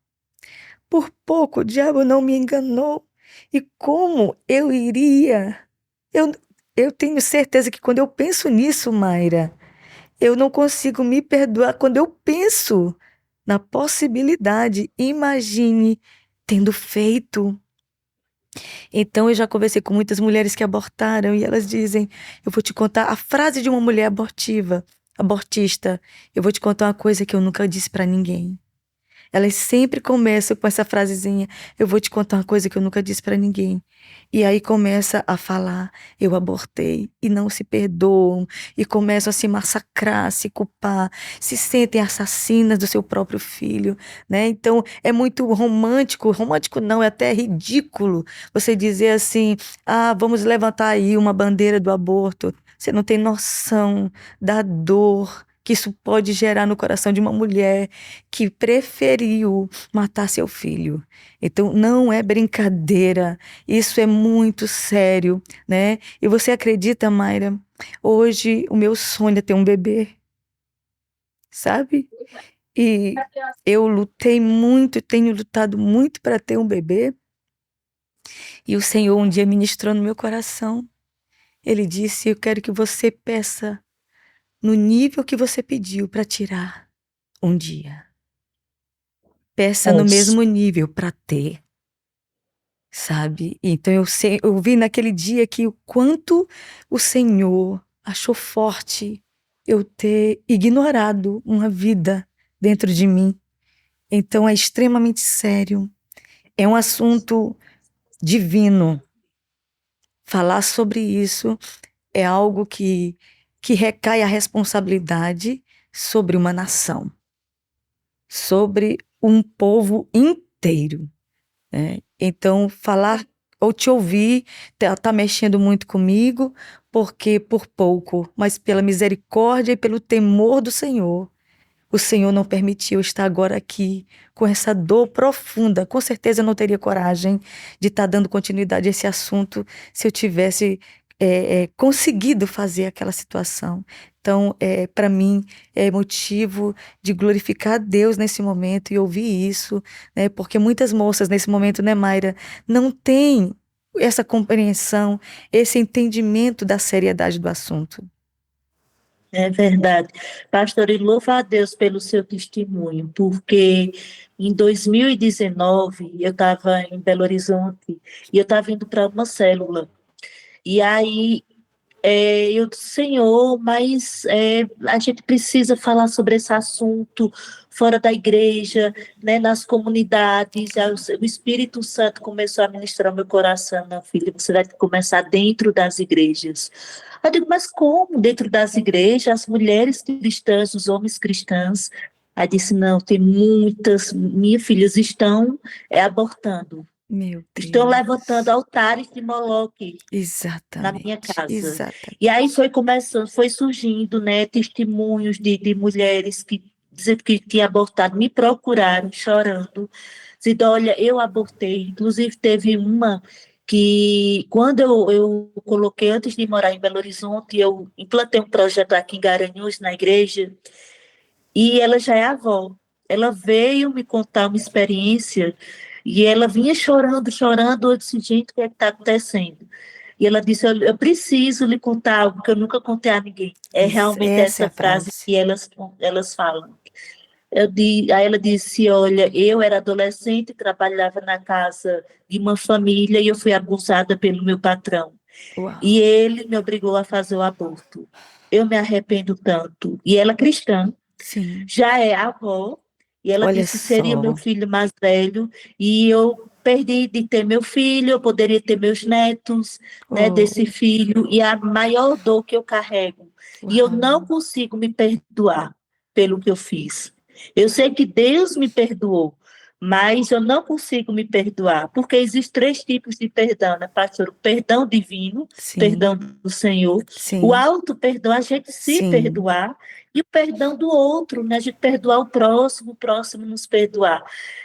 Por pouco o diabo não me enganou. E como eu iria? Eu, eu tenho certeza que quando eu penso nisso, Mayra, eu não consigo me perdoar. Quando eu penso na possibilidade, imagine tendo feito. Então, eu já conversei com muitas mulheres que abortaram e elas dizem: eu vou te contar a frase de uma mulher abortista. Eu vou te contar uma coisa que eu nunca disse pra ninguém. Elas sempre começam com essa frasezinha: eu vou te contar uma coisa que eu nunca disse pra ninguém. E aí começa a falar: eu abortei, e não se perdoam, e começam a se massacrar, a se culpar, se sentem assassinas do seu próprio filho, né? Então é muito romântico, romântico não, é até ridículo você dizer assim: ah, vamos levantar aí uma bandeira do aborto. Você não tem noção da dor que isso pode gerar no coração de uma mulher que preferiu matar seu filho. Então, não é brincadeira, isso é muito sério, né? E você acredita, Mayra? Hoje o meu sonho é ter um bebê, sabe? E eu lutei muito, tenho lutado muito para ter um bebê. E o Senhor um dia ministrou no meu coração. Ele disse: eu quero que você peça no nível que você pediu para tirar um dia. Peça no Nossa, mesmo nível para ter. Sabe? Então eu vi naquele dia que o quanto o Senhor achou forte eu ter ignorado uma vida dentro de mim. Então é extremamente sério. É um assunto divino. Falar sobre isso é algo que recai a responsabilidade sobre uma nação, sobre um povo inteiro, né? Então, falar ou te ouvir tá mexendo muito comigo, porque por pouco, mas pela misericórdia e pelo temor do Senhor, o Senhor não permitiu eu estar agora aqui com essa dor profunda. Com certeza eu não teria coragem de estar dando continuidade a esse assunto se eu tivesse conseguido fazer aquela situação. Então, para mim, é motivo de glorificar a Deus nesse momento e ouvir isso, né? Porque muitas moças nesse momento, né, Mayra, não têm essa compreensão, esse entendimento da seriedade do assunto. É verdade. Pastor, e louva a Deus pelo seu testemunho, porque em 2019 eu estava em Belo Horizonte e eu estava indo para uma célula. E aí eu disse, Senhor, mas a gente precisa falar sobre esse assunto fora da igreja, né, nas comunidades. Aí o Espírito Santo começou a ministrar meu coração, não, filha, você vai começar dentro das igrejas. Eu digo, mas como dentro das igrejas, as mulheres cristãs, os homens cristãos? Aí disse, não, tem muitas, minhas filhas estão abortando, Meu estão levantando Deus. altares de Moloque na minha Exatamente, casa. E exatamente. aí foi começando, foi surgindo, né, testemunhos de mulheres que dizendo que tinha abortado, me procuraram chorando, dizendo, olha, eu abortei. Inclusive teve uma que, quando eu coloquei, antes de morar em Belo Horizonte, eu implantei um projeto aqui em Garanhuns, na igreja, e ela já é avó. Ela veio me contar uma experiência e ela vinha chorando, chorando. Eu disse, gente, o que é que está acontecendo? E ela disse, eu preciso lhe contar algo que eu nunca contei a ninguém. É Isso, realmente essa é essa a frase frase. que elas falam. Aí ela disse, olha, eu era adolescente, trabalhava na casa de uma família e eu fui abusada pelo meu patrão. E Uau. ele me obrigou a fazer o aborto. Eu me arrependo tanto. E ela é cristã, Sim. já é avó, e ela Olha disse seria meu só. filho mais velho, e eu perdi de ter meu filho, eu poderia ter meus netos, né, Oh, desse filho, e a maior dor que eu carrego, e eu não uau. consigo me perdoar pelo que eu fiz. Eu sei que Deus me perdoou, mas eu não consigo me perdoar, porque existem três tipos de perdão, né, pastor? O perdão divino, Sim, perdão do Senhor, o sim, auto perdão, a gente se sim. perdoar, e o perdão do outro, né? A gente perdoar o próximo nos perdoar.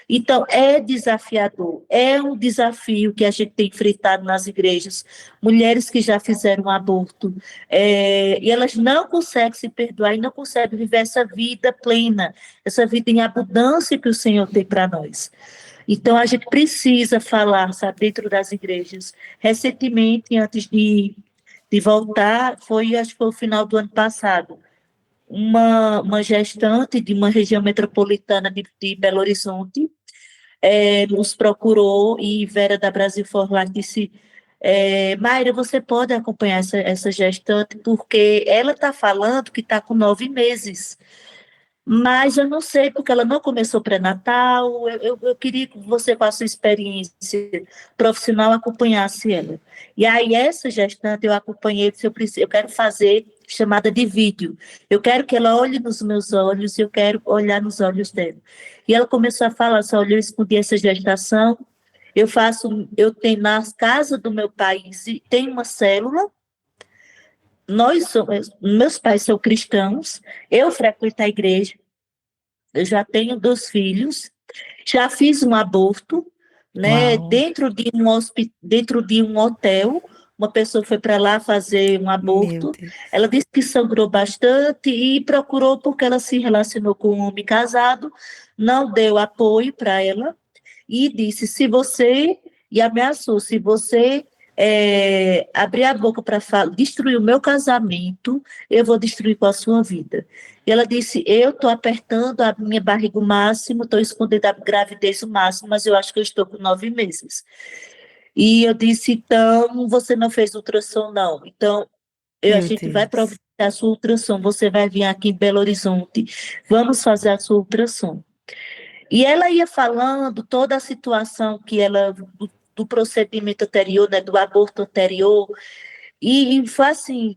Então, é desafiador, é um desafio que a gente tem enfrentado nas igrejas. Mulheres que já fizeram um aborto, e elas não conseguem se perdoar e não conseguem viver essa vida plena, essa vida em abundância que o Senhor tem para nós. Então, a gente precisa falar, sabe, dentro das igrejas. Recentemente, antes de voltar, acho que foi o final do ano passado, uma gestante de uma região metropolitana de Belo Horizonte nos procurou e Vera da Brasil For Life disse, Mayra, você pode acompanhar essa gestante porque ela está falando que está com 9 meses. Mas eu não sei, porque ela não começou pré-natal. Eu queria que você, com a sua experiência profissional, acompanhasse ela. E aí, essa gestante, eu acompanhei, disse, eu quero fazer chamada de vídeo. Eu quero que ela olhe nos meus olhos, eu quero olhar nos olhos dela. E ela começou a falar, só olha, eu escondi essa gestação, eu tenho na casa do meu pai, tem uma célula, meus pais são cristãos, eu frequento a igreja, eu já tenho 2 filhos, já fiz um aborto, né? Uau. Dentro de um hotel, uma pessoa foi para lá fazer um Meu aborto. Deus. Ela disse que sangrou bastante e procurou porque ela se relacionou com um homem casado, não deu apoio para ela e disse: se você, e ameaçou, se você abrir a boca para destruir o meu casamento, eu vou destruir com a sua vida. E ela disse: eu estou apertando a minha barriga o máximo, estou escondendo a gravidez o máximo, mas eu acho que eu estou com 9 meses. E eu disse: então, você não fez ultrassom, não. Então, a Meu gente vai Deus. providenciar a sua ultrassom, você vai vir aqui em Belo Horizonte, vamos fazer a sua ultrassom. E ela ia falando toda a situação que ela, do procedimento anterior, né, do aborto anterior, e foi assim,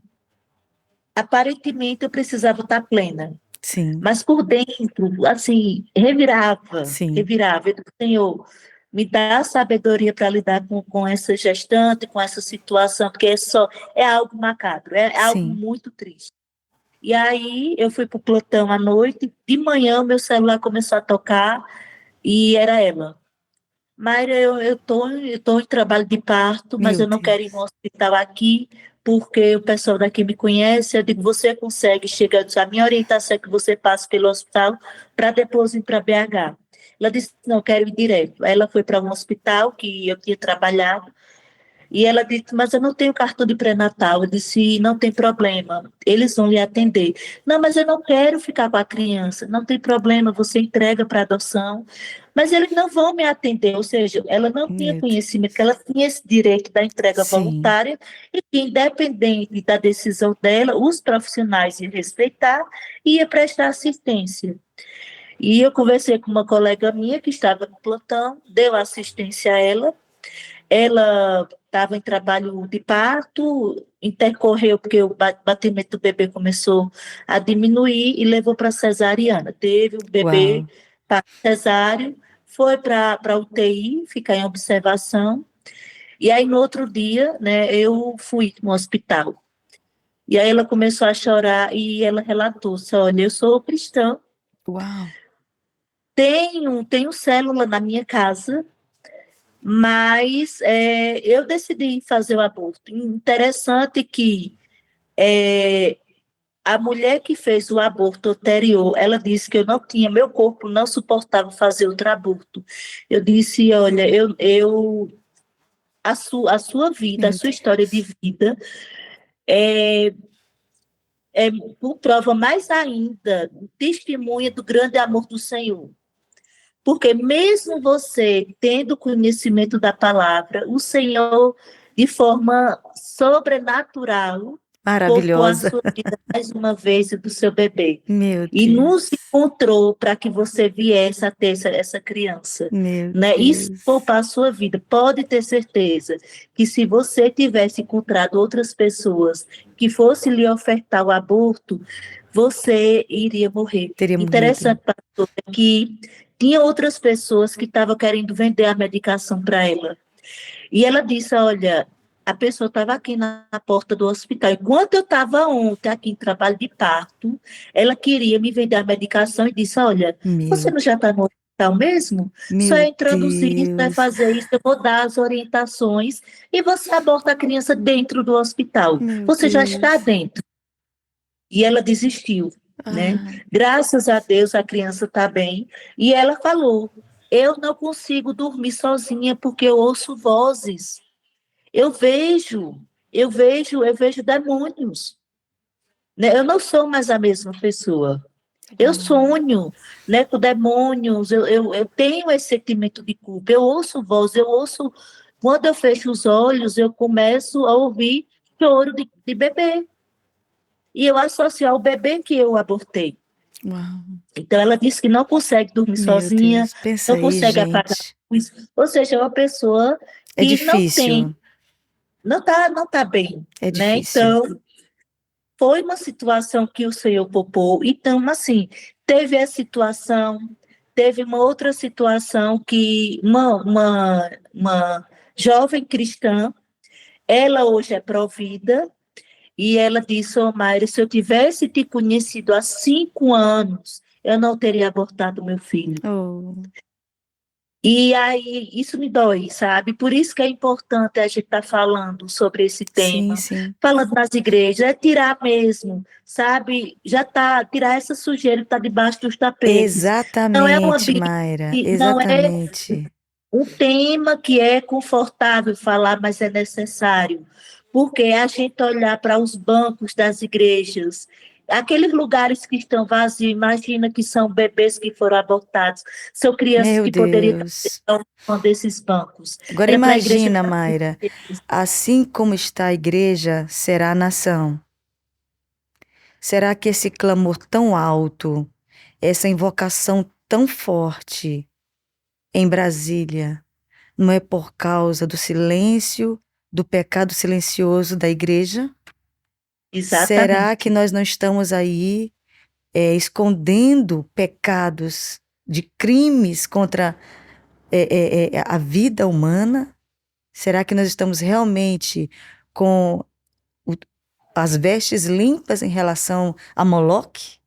aparentemente eu precisava estar plena, Sim, mas por dentro, assim, revirava, sim, revirava. Eu disse, Senhor, me dá sabedoria para lidar com essa gestante, com essa situação, porque é algo macabro, é algo sim. muito triste. E aí eu fui para o plantão à noite, de manhã o meu celular começou a tocar e era ela. Mayra, eu tô em trabalho de parto, mas Meu eu não quero ir no Deus. hospital aqui, porque o pessoal daqui me conhece. Eu digo, você consegue chegar, a minha orientação é que você passe pelo hospital para depois ir para BH. Ela disse, não, eu quero ir direto. Aí ela foi para um hospital que eu tinha trabalhado, E ela disse, mas eu não tenho cartão de pré-natal. Eu disse, não tem problema, eles vão lhe atender. Não, mas eu não quero ficar com a criança. Não tem problema, você entrega para adoção. Mas eles não vão me atender, ou seja, ela não tinha Meu Deus. conhecimento que ela tinha esse direito da entrega Sim. voluntária e que, independente da decisão dela, os profissionais iam respeitar e ia prestar assistência. E eu conversei com uma colega minha que estava no plantão, deu assistência a ela. Ela estava em trabalho de parto, intercorreu porque o batimento do bebê começou a diminuir e levou para cesariana. Teve o bebê Uau. para cesáreo, foi para a UTI, ficar em observação. E aí, no outro dia, né, eu fui no hospital. E aí ela começou a chorar e ela relatou: olha, eu sou cristã, Uau. tenho célula na minha casa, mas eu decidi fazer o aborto. Interessante que a mulher que fez o aborto anterior, ela disse que eu não tinha, meu corpo não suportava fazer outro aborto. Eu disse, olha, a sua vida, a Meu sua história de Deus. vida é prova mais ainda, testemunha do grande amor do Senhor. Porque mesmo você tendo conhecimento da palavra, o Senhor, de forma sobrenatural, poupou a Maravilhosa. sua vida mais uma vez e do seu bebê. Meu E nos Deus. encontrou para que você viesse a ter essa criança. Meu Né? Isso Deus. poupar a sua vida. Pode ter certeza que se você tivesse encontrado outras pessoas que fossem lhe ofertar o aborto, você iria morrer. Teria morrido. Interessante, pastor, que tinha outras pessoas que estavam querendo vender a medicação para ela. E ela disse: olha, a pessoa estava aqui na porta do hospital. Enquanto eu estava ontem aqui em trabalho de parto, ela queria me vender a medicação e disse: olha, você Meu, não já está no hospital mesmo? Só meu introduzir isso, vai Deus. fazer isso, eu vou dar as orientações e você aborta a criança dentro do hospital. Meu Você já está Deus. dentro. E ela desistiu, né? Ah, Graças a Deus a criança está bem. E ela falou: eu não consigo dormir sozinha porque eu ouço vozes. Eu vejo, eu vejo demônios. Né? Eu não sou mais a mesma pessoa. Eu uau. sonho, né, com demônios, eu tenho esse sentimento de culpa, eu ouço voz, eu ouço, quando eu fecho os olhos, eu começo a ouvir choro de bebê, e eu associo ao bebê que eu abortei. Uau. Então, ela disse que não consegue dormir Meu sozinha, Deus. Pensa não aí, consegue apagar a gente. luz, ou seja, é uma pessoa É que não difícil. tem, não tá bem, É né? difícil. Então, foi uma situação que o Senhor poupou. Então, assim, teve a situação, teve uma outra situação que uma jovem cristã, ela hoje é provida, e ela disse: ô Mayra, se eu tivesse te conhecido há 5 anos, eu não teria abortado meu filho. Oh, E aí, isso me dói, sabe? Por isso que é importante a gente estar falando sobre esse sim, tema, sim. falando nas igrejas, é tirar mesmo, sabe? Já tá, tirar essa sujeira que está debaixo dos tapetes. Não é um Exatamente, ambiente, Mayra. não é Exatamente. um tema que é confortável falar, mas é necessário. Porque a gente olhar para os bancos das igrejas, aqueles lugares que estão vazios, imagina que são bebês que foram abortados, são crianças Meu que poderiam Deus. estar em um desses bancos. Agora Era para a igreja. imagina, Mayra, assim como está a igreja, será a nação. Será que esse clamor tão alto, essa invocação tão forte em Brasília, não é por causa do silêncio, do pecado silencioso da igreja? Será que Exatamente. nós não estamos aí escondendo pecados de crimes contra a vida humana? Será que nós estamos realmente com o- as vestes limpas em relação a Moloque?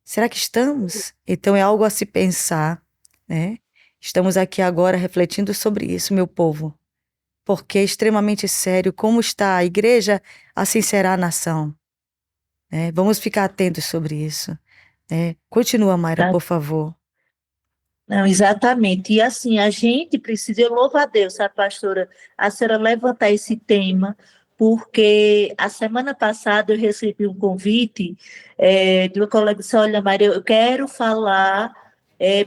Será que estamos? Então é algo a se pensar, né? Estamos aqui agora refletindo sobre isso, meu povo, porque é extremamente sério como está a igreja, assim será a nação, né? Vamos ficar atentos sobre isso, né? Continua, Mayra, Tá? por favor. Não, exatamente. E assim, a gente precisa, eu louvo a Deus, a pastora, a senhora levantar esse tema, porque a semana passada eu recebi um convite de uma colega que disse, olha, Maria, eu quero falar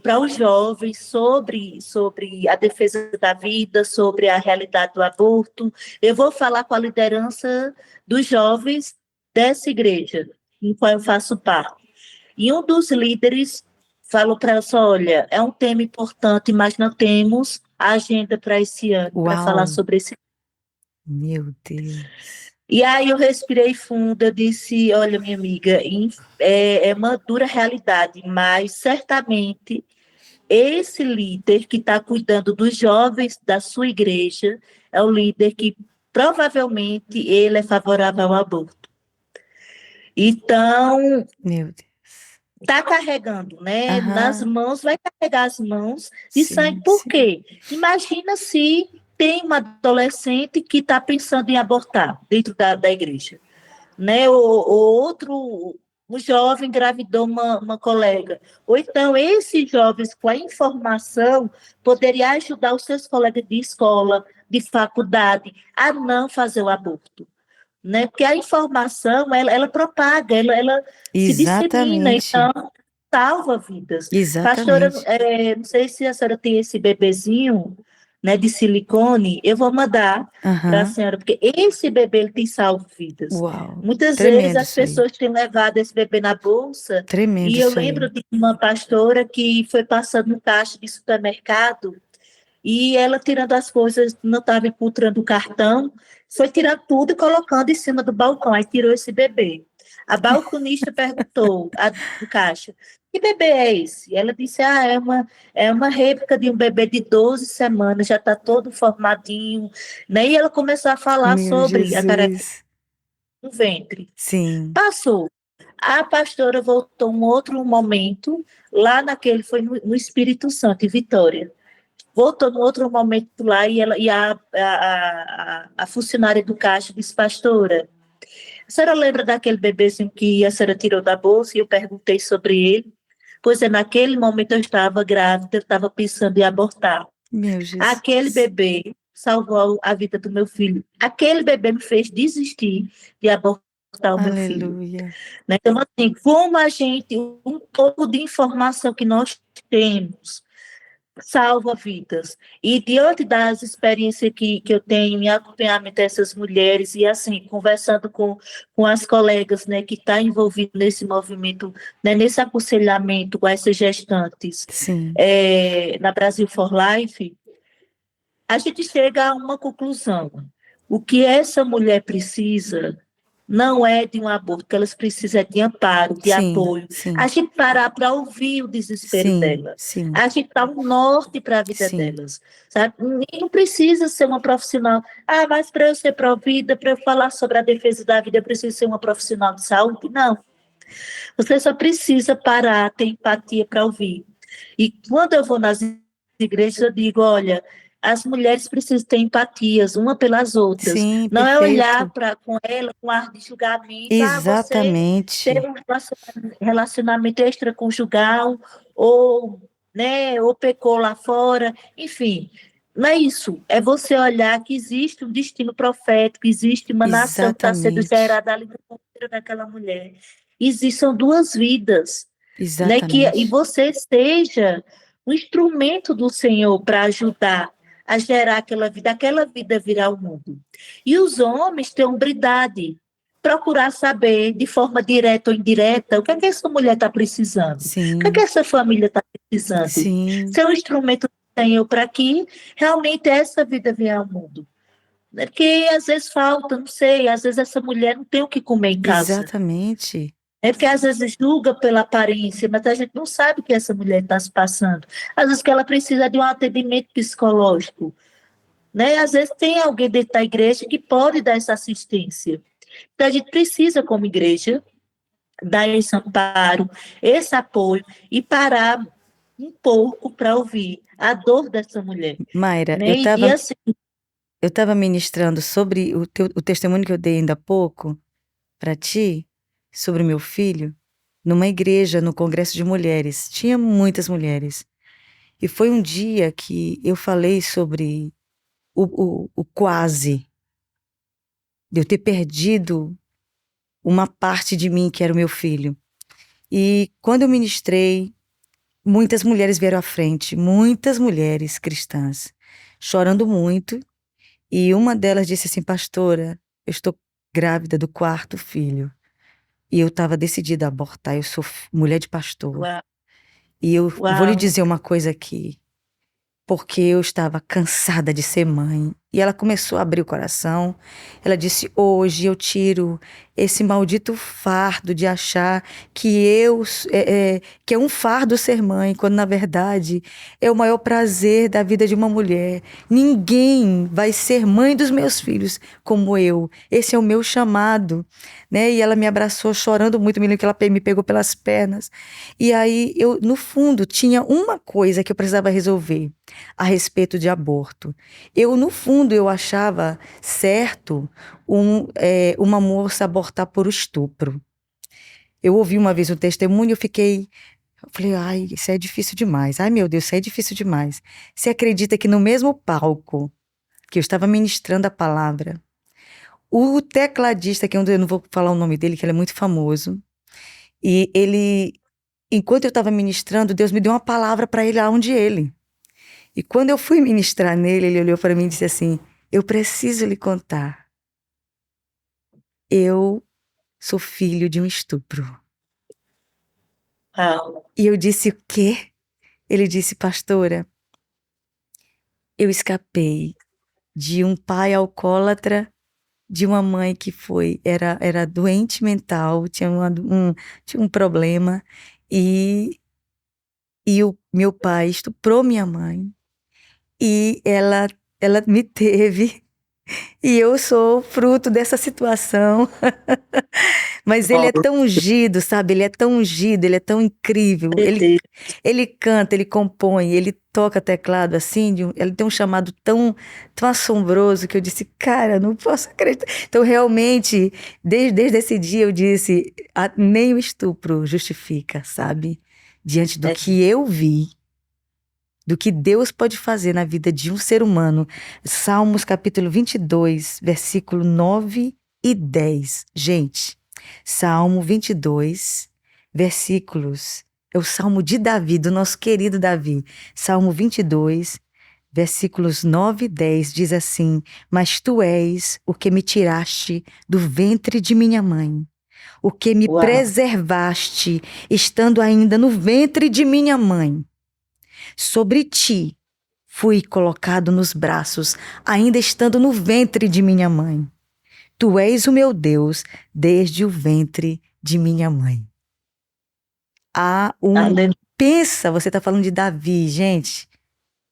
para os jovens sobre a defesa da vida, sobre a realidade do aborto. Eu vou falar com a liderança dos jovens dessa igreja, em qual eu faço parte. E um dos líderes falou para ela, olha, é um tema importante, mas não temos a agenda para esse ano, para falar Uau! sobre esse. Meu Deus. E aí eu respirei fundo, eu disse, olha, minha amiga, é uma dura realidade, mas certamente esse líder que está cuidando dos jovens da sua igreja é o líder que provavelmente ele é favorável ao aborto. Então, Meu Deus. está carregando, né? Nas Aham. mãos, vai carregar as mãos de sangue. Sim, Por sim. quê? Imagina se tem uma adolescente que está pensando em abortar dentro da igreja, né? Ou outro, um jovem engravidou uma colega. Ou então, esses jovens, com a informação, poderia ajudar os seus colegas de escola, de faculdade, a não fazer o aborto, né? Porque a informação, ela propaga, ela se dissemina, Exatamente. então salva vidas. Pastora, Exatamente. não sei se a senhora tem esse bebezinho, né, de silicone, eu vou mandar para a Aham. senhora, porque esse bebê ele tem salvo vidas. Uau. Muitas vezes Tremendo as isso aí. pessoas têm levado esse bebê na bolsa, Tremendo e eu isso aí. lembro de uma pastora que foi passando no caixa de supermercado e ela tirando as coisas, não estava encontrando o cartão, foi tirando tudo e colocando em cima do balcão. Aí tirou esse bebê. A balconista perguntou do caixa: que bebê é esse? E ela disse: é uma réplica de um bebê de 12 semanas, já está todo formadinho. Né? E ela começou a falar Meu sobre a tarefa Jesus. do ventre. Sim. Passou. A pastora voltou um outro momento, lá naquele, foi no Espírito Santo, em Vitória. Voltou no outro momento lá e a funcionária do caixa disse, pastora, a senhora lembra daquele bebezinho que a senhora tirou da bolsa e eu perguntei sobre ele? Pois é, naquele momento eu estava grávida, eu estava pensando em abortar. Meu Aquele Jesus. bebê salvou a vida do meu filho. Aquele bebê me fez desistir de abortar o meu filho. Aleluia. Né? Então, assim, como a gente, um pouco de informação que nós temos, salva vidas. E diante das experiências que eu tenho em acompanhamento dessas mulheres, e assim, conversando com as colegas, né, que estão envolvidas nesse movimento, né, nesse aconselhamento com essas gestantes, Sim. na Brasil for Life, a gente chega a uma conclusão. O que essa mulher precisa não é de um aborto, que elas precisam de amparo, de Sim. apoio. A Sim. gente parar para ouvir o desespero Sim. dela. Sim. A gente dá um norte para a vida Sim. delas. Sabe? E não precisa ser uma profissional. Ah, mas para eu ser provida, para eu falar sobre a defesa da vida, eu preciso ser uma profissional de saúde? Não. Você só precisa parar, ter empatia para ouvir. E quando eu vou nas igrejas, eu digo, olha, as mulheres precisam ter empatias uma pelas outras. Sim, Não é olhar perfeito. com ela com ar de julgamento, você teve Exatamente. um relacionamento extraconjugal, ou, né, ou pecou lá fora, enfim. Não é isso, é você olhar que existe um destino profético, existe uma nação que está sendo Exatamente. gerada ali no útero daquela mulher. Existem duas vidas, né? E Exatamente. você seja um instrumento do Senhor para ajudar a gerar aquela vida virar o mundo. E os homens têm hombridade, procurar saber de forma direta ou indireta o que é que essa mulher está precisando, o que é que Sim. essa família está precisando. Sim. Ser um instrumento do Senhor para que realmente essa vida venha ao mundo. Porque às vezes falta, não sei, às vezes essa mulher não tem o que comer em casa. Exatamente. É porque às vezes julga pela aparência, mas a gente não sabe o que essa mulher está se passando. Às vezes que ela precisa de um atendimento psicológico, né? Às vezes tem alguém dentro da igreja que pode dar essa assistência. Então a gente precisa, como igreja, dar esse amparo, esse apoio e parar um pouco para ouvir a dor dessa mulher, Mayra, né? E assim, eu tava ministrando sobre o testemunho que eu dei ainda há pouco para ti, sobre o meu filho, numa igreja, no Congresso de Mulheres. Tinha muitas mulheres. E foi um dia que eu falei sobre o quase, de eu ter perdido uma parte de mim que era o meu filho. E quando eu ministrei, muitas mulheres vieram à frente, muitas mulheres cristãs, chorando muito. E uma delas disse assim: pastora, eu estou grávida do quarto filho. E eu estava decidida a abortar. Eu sou mulher de pastor. Uau, E eu vou lhe uau, dizer uma coisa aqui, porque eu estava cansada de ser mãe. E ela começou a abrir o coração. Ela disse: hoje eu tiro esse maldito fardo de achar que que é um fardo ser mãe, quando na verdade é o maior prazer da vida de uma mulher. Ninguém vai ser mãe dos meus filhos como eu. Esse é o meu chamado, né? E ela me abraçou chorando muito, me lembro que ela me pegou pelas pernas. E aí eu, no fundo, tinha uma coisa que eu precisava resolver a respeito de aborto. Eu, no fundo, eu achava certo uma moça abortar por estupro. Eu ouvi uma vez um testemunho e eu falei, ai, isso é difícil demais. Ai, meu Deus, isso é difícil demais. Você acredita que no mesmo palco que eu estava ministrando a palavra, o tecladista, que eu não vou falar o nome dele, que ele é muito famoso, e ele, enquanto eu estava ministrando, Deus me deu uma palavra para ele aonde ele. E quando eu fui ministrar nele, ele olhou para mim e disse assim: eu preciso lhe contar. Eu sou filho de um estupro. uau. E eu disse: o quê? Ele disse: pastora, eu escapei de um pai alcoólatra, de uma mãe que era doente mental, tinha um problema, e, e o meu pai estuprou minha mãe, e ela me teve. E eu sou fruto dessa situação. Mas ele é tão ungido, sabe? Ele é tão ungido, ele é tão incrível. Meu Deus. Ele canta, ele compõe, ele toca teclado assim, ele tem um chamado tão assombroso que eu disse, cara, não posso acreditar. Então, realmente, desde esse dia eu disse, nem o estupro justifica, sabe? Diante do É, que eu vi, do que Deus pode fazer na vida de um ser humano. Salmos capítulo 22, versículo 9 e 10. Gente, Salmo 22, versículos. É o Salmo de Davi, do nosso querido Davi. Salmo 22, versículos 9 e 10 diz assim: mas tu és o que me tiraste do ventre de minha mãe, o que me uau. preservaste, estando ainda no ventre de minha mãe. Sobre ti fui colocado nos braços, ainda estando no ventre de minha mãe. Tu és o meu Deus desde o ventre de minha mãe. Há um. Aleluia. Pensa, você está falando de Davi, gente.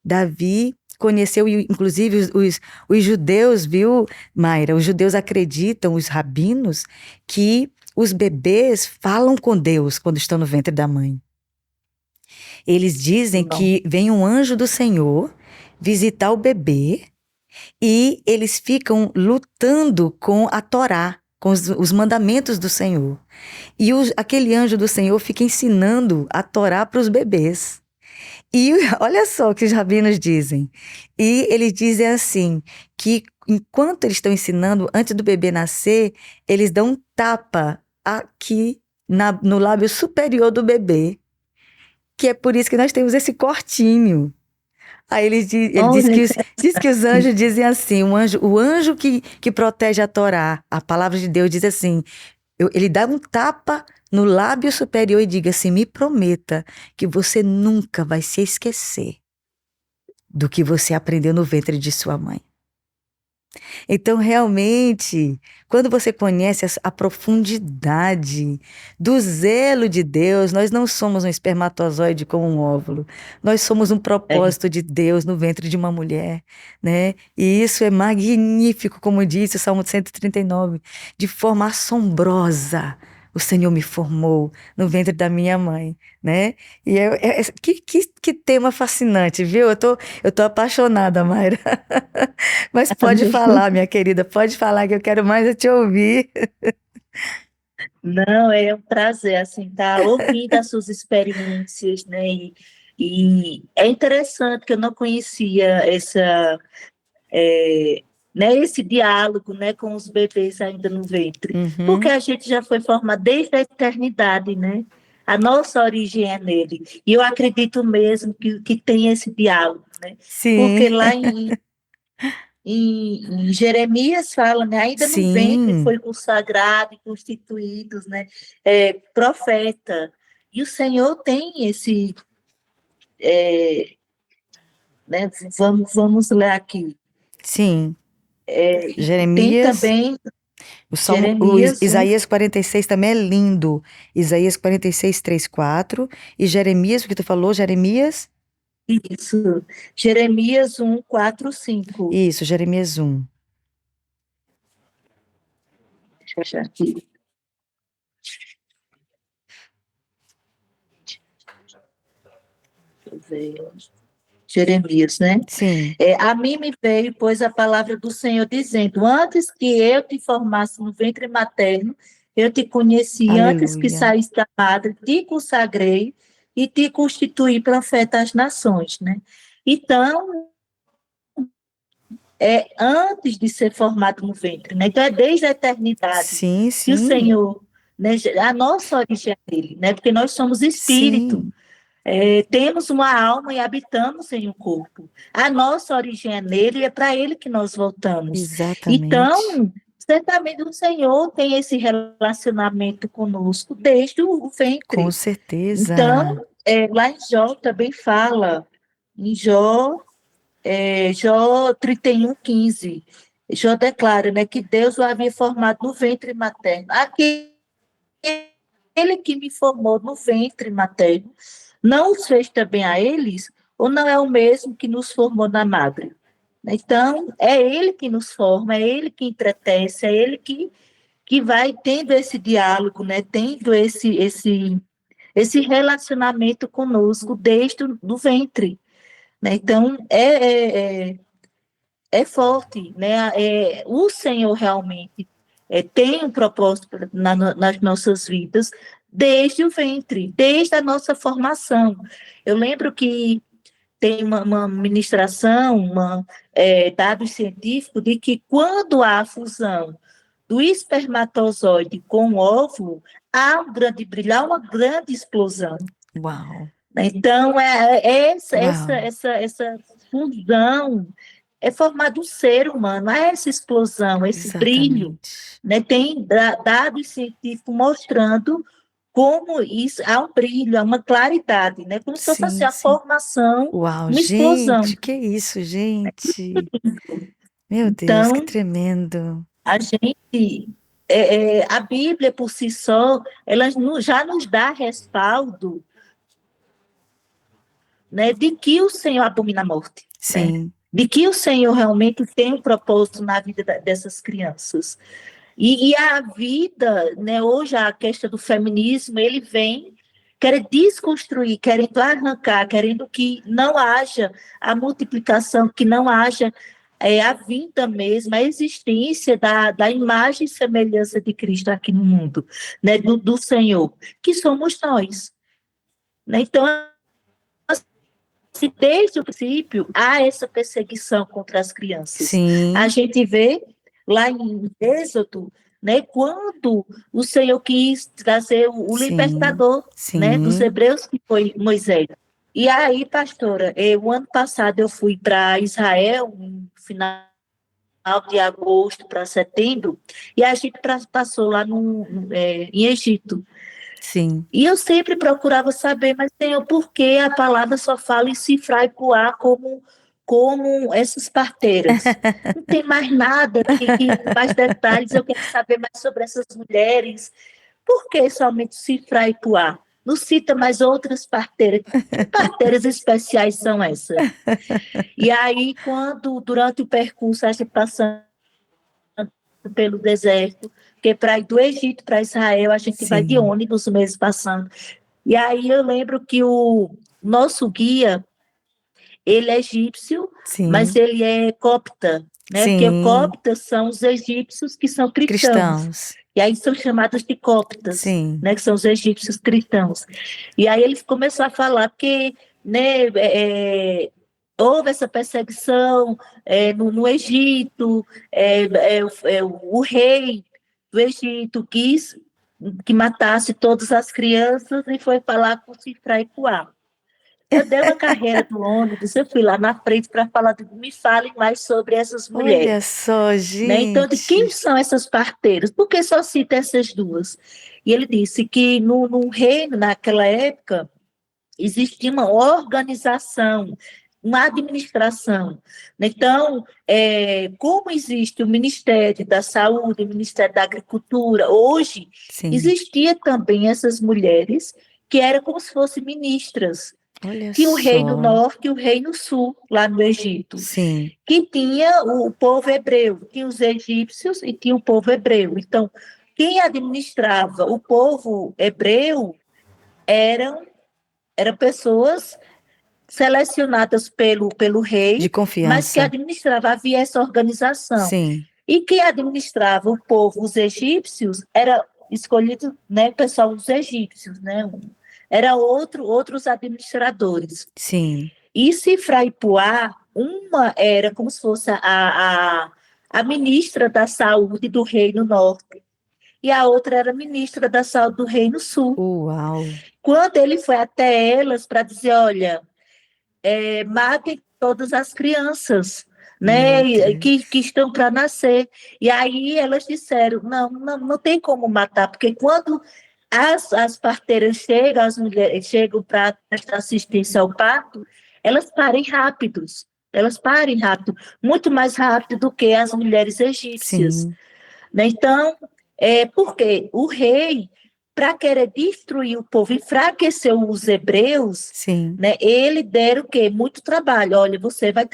Davi conheceu, inclusive, os judeus, viu, Mayra? Os judeus acreditam, os rabinos, que os bebês falam com Deus quando estão no ventre da mãe. Eles dizem Não. que vem um anjo do Senhor visitar o bebê e eles ficam lutando com a Torá, com os mandamentos do Senhor. E aquele anjo do Senhor fica ensinando a Torá para os bebês. E olha só o que os rabinos dizem. E eles dizem assim, que enquanto eles estão ensinando, antes do bebê nascer, eles dão um tapa aqui no lábio superior do bebê, que é por isso que nós temos esse cortinho. Aí ele diz Olha, diz que os anjos dizem assim, o anjo que protege a Torá, a palavra de Deus diz assim, ele dá um tapa no lábio superior e diga assim, me prometa que você nunca vai se esquecer do que você aprendeu no ventre de sua mãe. Então, realmente, quando você conhece a profundidade do zelo de Deus, nós não somos um espermatozoide como um óvulo. Nós somos um é, propósito de Deus no ventre de uma mulher, né? E isso é magnífico, como disse o Salmo 139, de forma assombrosa. O Senhor me formou no ventre da minha mãe, né? E que tema fascinante, viu? Eu tô apaixonada, Mayra. Mas pode amém. falar, minha querida, pode falar que eu quero mais é te ouvir. Não, é um prazer, assim, estar ouvindo as suas experiências, né? E é interessante que eu não conhecia é, né, esse diálogo, né, com os bebês ainda no ventre, porque Uhum. a gente já foi formado desde a eternidade, né? A nossa origem é nele. E eu acredito mesmo que tem esse diálogo, né? Sim, Porque lá em Jeremias fala, né, ainda no ventre sim, foi consagrado e constituídos, né, profeta. E o Senhor tem esse, né, vamos ler aqui. sim. E tem Jeremias, também O Jeremias 1, Isaías 46 também é lindo. Isaías 46, 3, 4. E Jeremias, o que tu falou, Jeremias? isso, Jeremias 1, 4, 5. Isso, Jeremias 1. Deixa eu achar aqui. Deixa eu ver. Jeremias, né? Sim, A mim me veio, pois, a palavra do Senhor dizendo: Antes que eu te formasse no ventre materno, eu te conheci, antes que aleluia. saísse da madre, te consagrei e te constituí profeta às nações, né? Então, antes de ser formado no ventre, né? Então, é desde a eternidade Sim, que o sim, Senhor, né? A nossa origem é dele, né? Porque nós somos espírito. sim, Temos uma alma e habitamos em um corpo. A nossa origem é nele e é para ele que nós voltamos. exatamente. Então, certamente o Senhor tem esse relacionamento conosco desde o Com ventre. certeza. Então, lá em Jó também fala, em Jó 31, 15, Jó declara, né, que Deus o havia formado no ventre materno. Aquele que me formou no ventre materno não os fez também a eles, ou não é o mesmo que nos formou na madre? Então, é ele que nos forma, é ele que entretece, é ele que vai tendo esse diálogo, né? Tendo esse relacionamento conosco desde o ventre. Né? Então, é forte, né? O Senhor realmente tem um propósito nas nossas vidas desde o ventre, desde a nossa formação. Eu lembro que tem uma ministração, dados científicos, de que quando há a fusão do espermatozoide com o óvulo, há um grande brilho, há uma grande explosão. Uau, Então, uau, essa fusão é formado um ser humano, há essa explosão, esse brilho. exatamente. Né? Tem dados científicos mostrando como isso, há um brilho, há uma claridade, né? Como se fosse assim, Sim, a sim. formação, Uau, uma explosão. gente, que isso, gente? Meu Deus, que Então, tremendo. a gente, a Bíblia por si só, ela já nos dá respaldo, né, de que o Senhor abomina a morte, né? Sim, De que o Senhor realmente tem um propósito na vida dessas crianças. E a vida, né, hoje a questão do feminismo, ele vem querendo desconstruir, querendo arrancar, querendo que não haja a multiplicação, que não haja a vinda mesmo, a existência da imagem e semelhança de Cristo aqui no mundo, né, do Senhor, que somos nós. Né? Então, se desde o princípio há essa perseguição contra as crianças. A sim, gente vê lá em Êxodo, né, quando o Senhor quis trazer o sim, libertador, né, dos sim, hebreus, que foi Moisés. E aí, pastora, o ano passado eu fui para Israel, no final de agosto para setembro, e a gente passou lá em Egito. sim. E eu sempre procurava saber, mas Senhor, por que a palavra só fala em cifrar e coar como essas parteiras? Não tem mais nada mais detalhes, eu quero saber mais sobre essas mulheres. Por que somente cifrar e coar? Não cita mais outras parteiras. Que parteiras especiais são essas? E aí, durante o percurso, a gente passando pelo deserto, porque para ir do Egito para Israel, a gente vai de Sim, ônibus mesmo passando. E aí eu lembro que o nosso guia, ele é egípcio, mas sim, ele é copta, né? Porque sim. coptas são os egípcios que são cristãos. Cristãos. E aí são chamados de coptas, Sim, né? Que são os egípcios cristãos. E aí ele começou a falar que né, houve essa perseguição no Egito, o rei do Egito quis que matasse todas as crianças e foi falar com Cifra e Puá. Eu dei uma carreira do ônibus, eu fui lá na frente para falar, me falem mais sobre essas Olha mulheres. só, Né? Então, de quem gente. são essas parteiras? Por que só cita essas duas? E ele disse que no reino, naquela época, existia uma organização, uma administração. Então, como existe o Ministério da Saúde, o Ministério da Agricultura, hoje, Sim, existia também essas mulheres que eram como se fossem ministras. olha Tinha o Reino só. Norte e o Reino Sul, lá no Egito, Sim, que tinha o povo hebreu, tinha os egípcios e tinha o povo hebreu. Então, quem administrava o povo hebreu eram, eram pessoas selecionadas pelo de rei, mas que confiança. administrava, havia essa organização. Sim, E quem administrava o povo, os egípcios, era escolhido, né, pessoal, os egípcios, né? Era outros administradores. sim. E Cifra e Puá, uma era como se fosse a ministra da Saúde do Reino Norte, e a outra era a ministra da Saúde do Reino Sul. Uau. Quando ele foi até elas para dizer, olha, matem todas as crianças, Meu né, que Deus. estão para nascer. E aí elas disseram, não tem como matar, porque quando as parteiras chegam, as mulheres chegam para prestar assistência ao parto, elas parem rápido, muito mais rápido do que as mulheres egípcias. Sim, Né? Então, porque o rei, para querer destruir o povo, enfraquecer os hebreus, sim, né, ele deram o quê? Muito trabalho. Olha, você vai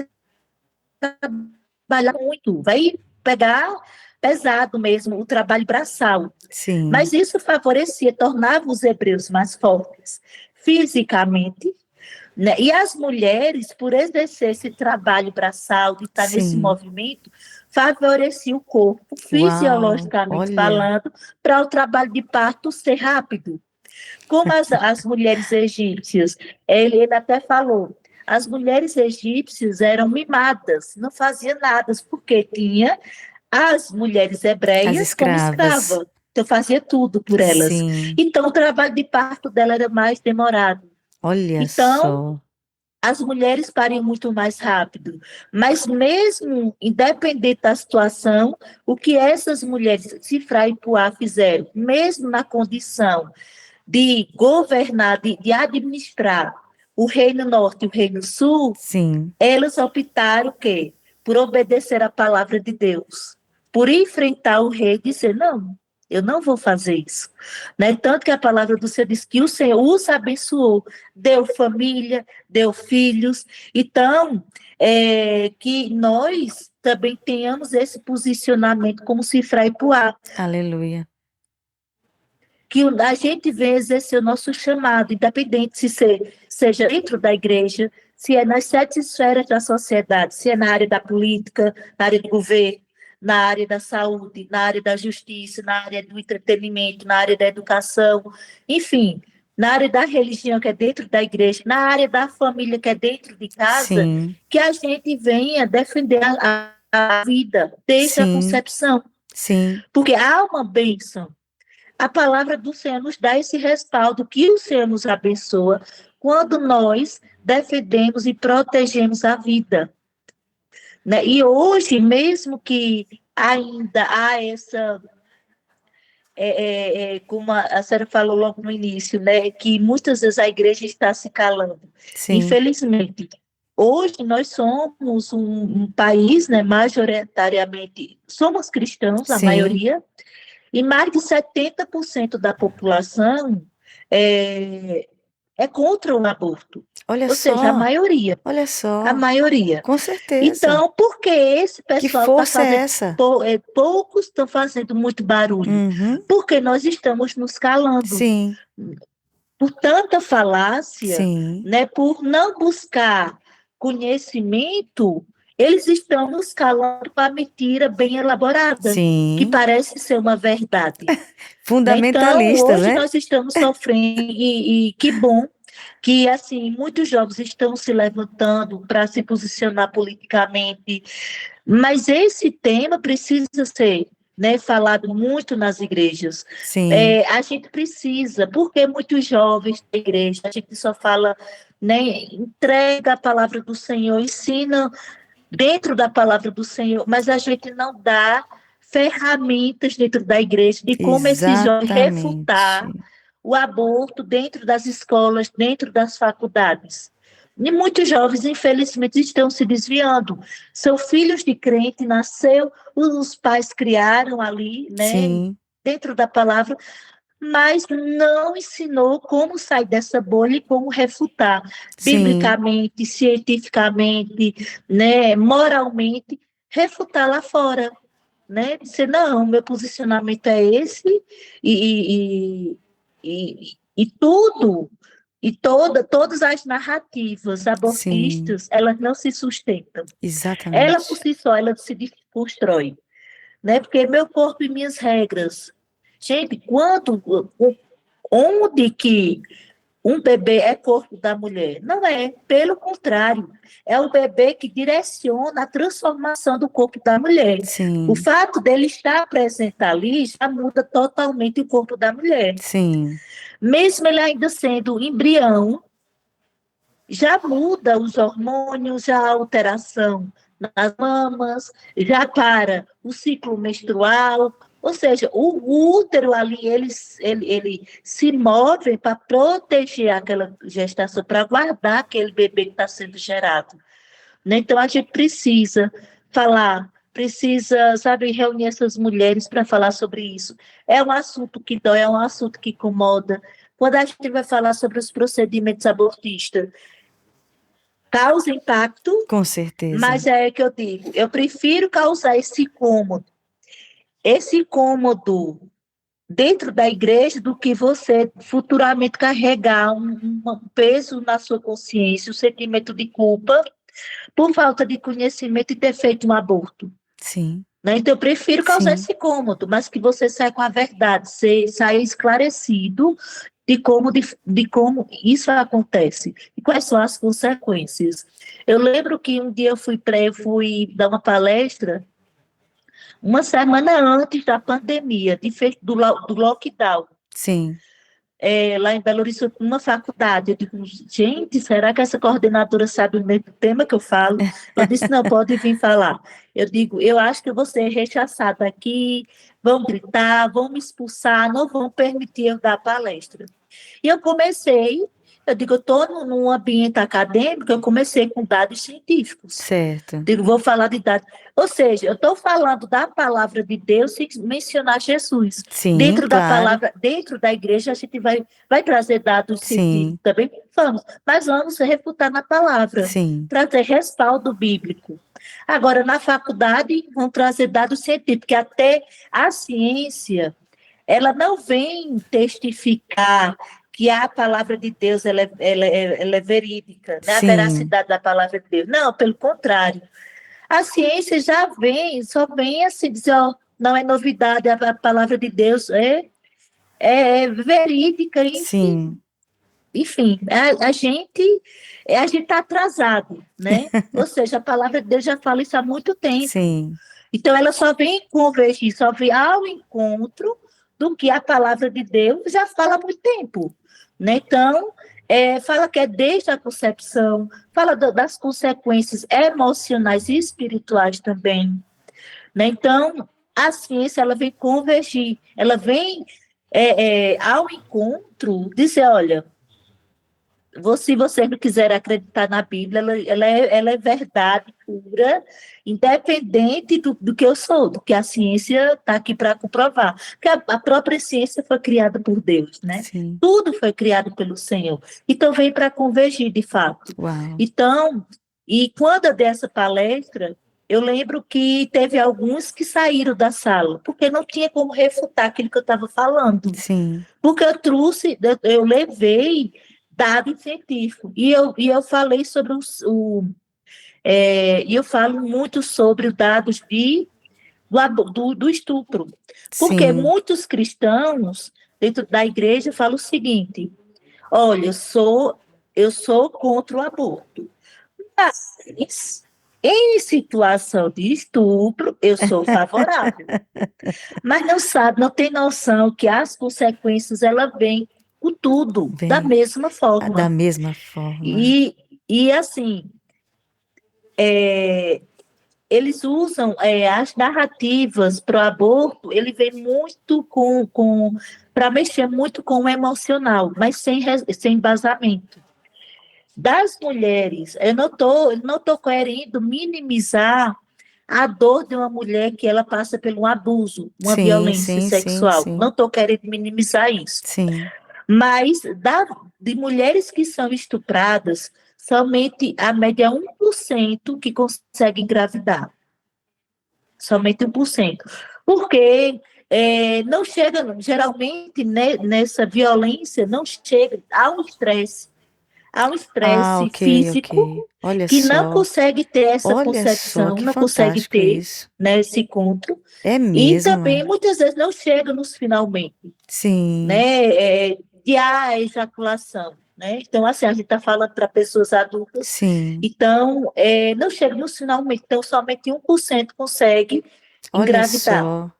trabalhar muito, vai pegar pesado mesmo, o trabalho braçal. sim, Mas isso favorecia, tornava os hebreus mais fortes fisicamente, né? E as mulheres, por exercer esse trabalho braçal, de estar nesse sim. movimento, favorecia o corpo, Uau. fisiologicamente Olha. falando, para o trabalho de parto ser rápido. Como as mulheres egípcias, ele até falou, as mulheres egípcias eram mimadas, não faziam nada, porque tinha as mulheres As hebreias como escravas. escrava. Então, fazia tudo por elas. Sim. Então, o trabalho de parto dela era mais demorado. Olha Então, só. as mulheres pariam muito mais rápido. Mas mesmo independente da situação, o que essas mulheres, Cifra e Puá, fizeram, mesmo na condição de governar, de administrar o Reino Norte e o Reino Sul, Sim. elas optaram o quê? Por obedecer a palavra de Deus, por enfrentar o rei e dizer, não, eu não vou fazer isso. Né? Tanto que a palavra do Senhor diz que o Senhor os abençoou, deu família, deu filhos. Então, que nós também tenhamos esse posicionamento como Cifra e Puá, Aleluia. que a gente venha exercer o nosso chamado, independente seja dentro da igreja, se é nas 7 esferas da sociedade, se é na área da política, na área do governo, na área da saúde, na área da justiça, na área do entretenimento, na área da educação, enfim, na área da religião, que é dentro da igreja, na área da família, que é dentro de casa, Sim. que a gente venha defender a vida desde a Sim. concepção, Sim. porque há uma bênção. A palavra do Senhor nos dá esse respaldo, que o Senhor nos abençoa quando nós defendemos e protegemos a vida. Né? E hoje, mesmo que ainda há essa, como a senhora falou logo no início, né, que muitas vezes a igreja está se calando. Sim. Infelizmente, hoje nós somos um país, né, majoritariamente, somos cristãos, a Sim. maioria, e mais de 70% da população é, é contra o aborto. Olha Ou seja, a só. maioria. Olha A só. maioria. Com certeza. Então, por que esse Que pessoal está força é fazendo, essa? poucos estão fazendo muito barulho? Uhum. Porque nós estamos nos calando. Sim. Por tanta falácia, Sim. né, por não buscar conhecimento, eles estão nos calando para mentira bem elaborada, que Sim. parece ser uma verdade. Né? Então, Fundamentalistas, hoje né? nós estamos sofrendo, e que bom, que, assim, muitos jovens estão se levantando para se posicionar politicamente, mas esse tema precisa ser, né, falado muito nas igrejas. Sim, A gente precisa, porque muitos jovens da igreja, a gente só fala, né, entrega a palavra do Senhor, ensina dentro da palavra do Senhor, mas a gente não dá ferramentas dentro da igreja de como esses jovens refutar exatamente. o aborto dentro das escolas, dentro das faculdades. E muitos jovens, infelizmente, estão se desviando. São filhos de crente, nasceu, os pais criaram ali, né, Sim, dentro da palavra, mas não ensinou como sair dessa bolha e como refutar sim, biblicamente, cientificamente, né, moralmente, refutar lá fora, né? Dizer, não, meu posicionamento é esse e tudo, todas as narrativas sim, abortistas, elas não se sustentam. Ela por exatamente. si só, ela se desconstrói, né? Porque meu corpo e minhas regras. Gente, onde que um bebê é corpo da mulher? Não é, pelo contrário, é o bebê que direciona a transformação do corpo da mulher. O Sim, fato dele estar presente ali já muda totalmente o corpo da mulher. sim, Mesmo ele ainda sendo embrião, já muda os hormônios, já a alteração nas mamas, já para o ciclo menstrual, ou seja, o útero ali, ele se move para proteger aquela gestação, para guardar aquele bebê que está sendo gerado, né? Então, a gente precisa falar, precisa, sabe, reunir essas mulheres para falar sobre isso. É um assunto que dói, é um assunto que incomoda. Quando a gente vai falar sobre os procedimentos abortistas, causa impacto, com certeza. mas é que eu digo, eu prefiro causar esse incômodo dentro da igreja do que você futuramente carregar um peso na sua consciência, um sentimento de culpa por falta de conhecimento e ter feito um aborto. Sim, Né? Então, eu prefiro causar sim. esse incômodo, mas que você saia com a verdade, você saia esclarecido de como isso acontece e quais são as consequências. Eu lembro que um dia eu fui dar uma palestra uma semana antes da pandemia, do lockdown, Sim. lá em Belo Horizonte, numa faculdade. Eu digo, gente, será que essa coordenadora sabe o mesmo tema que eu falo? Eu disse, não, pode vir falar. Eu digo, eu acho que eu vou ser rechaçada aqui, vão gritar, vão me expulsar, não vão permitir eu dar palestra. E eu digo, eu estou num ambiente acadêmico, eu comecei com dados científicos. Certo. Digo, vou falar de dados. Ou seja, eu estou falando da palavra de Deus sem mencionar Jesus. Sim, Dentro da claro. palavra, dentro da igreja, a gente vai trazer dados científicos Sim, também, vamos, mas vamos refutar na palavra, sim, trazer respaldo bíblico. Agora, na faculdade, vão trazer dados científicos, porque até a ciência, ela não vem testificar que a palavra de Deus ela é verídica, né? A sim, veracidade da palavra de Deus. Não, pelo contrário. A ciência só vem assim dizer, ó, não é novidade, a palavra de Deus é verídica, sim, enfim, a gente está atrasado, né? Ou seja, a palavra de Deus já fala isso há muito tempo. sim, Então, ela só vem convergir, só vem ao encontro do que a palavra de Deus já fala há muito tempo. Né? Então, fala que é desde a concepção, fala das consequências emocionais e espirituais também. Né? Então, a ciência ela vem convergir, ela vem ao encontro dizer, olha, se você não quiser acreditar na Bíblia, ela é verdade pura, independente do que eu sou, do que a ciência está aqui para comprovar. Porque a própria ciência foi criada por Deus, né? sim. Tudo foi criado pelo Senhor. Então, vem para convergir, de fato. Uau. Então, e quando eu dei essa palestra, eu lembro que teve alguns que saíram da sala, porque não tinha como refutar aquilo que eu estava falando. Sim, Porque eu levei dado científico. E eu falei sobre e eu falo muito sobre os dados do estupro. Porque sim, muitos cristãos, dentro da igreja, falam o seguinte: olha, eu sou contra o aborto. Mas, em situação de estupro, eu sou favorável. Mas não sabe, não tem noção que as consequências, ela vêm com tudo, da Bem, mesma da forma. mesma forma. E assim, é, eles usam as narrativas para o aborto, ele vem muito para mexer muito com o emocional, mas sem embasamento. Das mulheres, eu não tô querendo minimizar a dor de uma mulher que ela passa por um abuso, uma Sim, violência sim, sim, sexual. Não sim, estou querendo minimizar isso. sim. Mas de mulheres que são estupradas, somente a média é 1% que consegue engravidar. Somente 1%. Porque não chega, geralmente, né, nessa violência, não chega ao estresse. Há um Ah, estresse ok, físico ok. que não consegue ter essa Olha só concepção, que não consegue fantástico ter, isso. né, esse encontro, É e mesmo, também é? muitas vezes não chega nos finalmente, Sim, né, de a ejaculação, né? Então, assim, a gente está falando para pessoas adultas, sim. então, não chega nos finalmente, então somente 1% consegue Olha engravidar. só.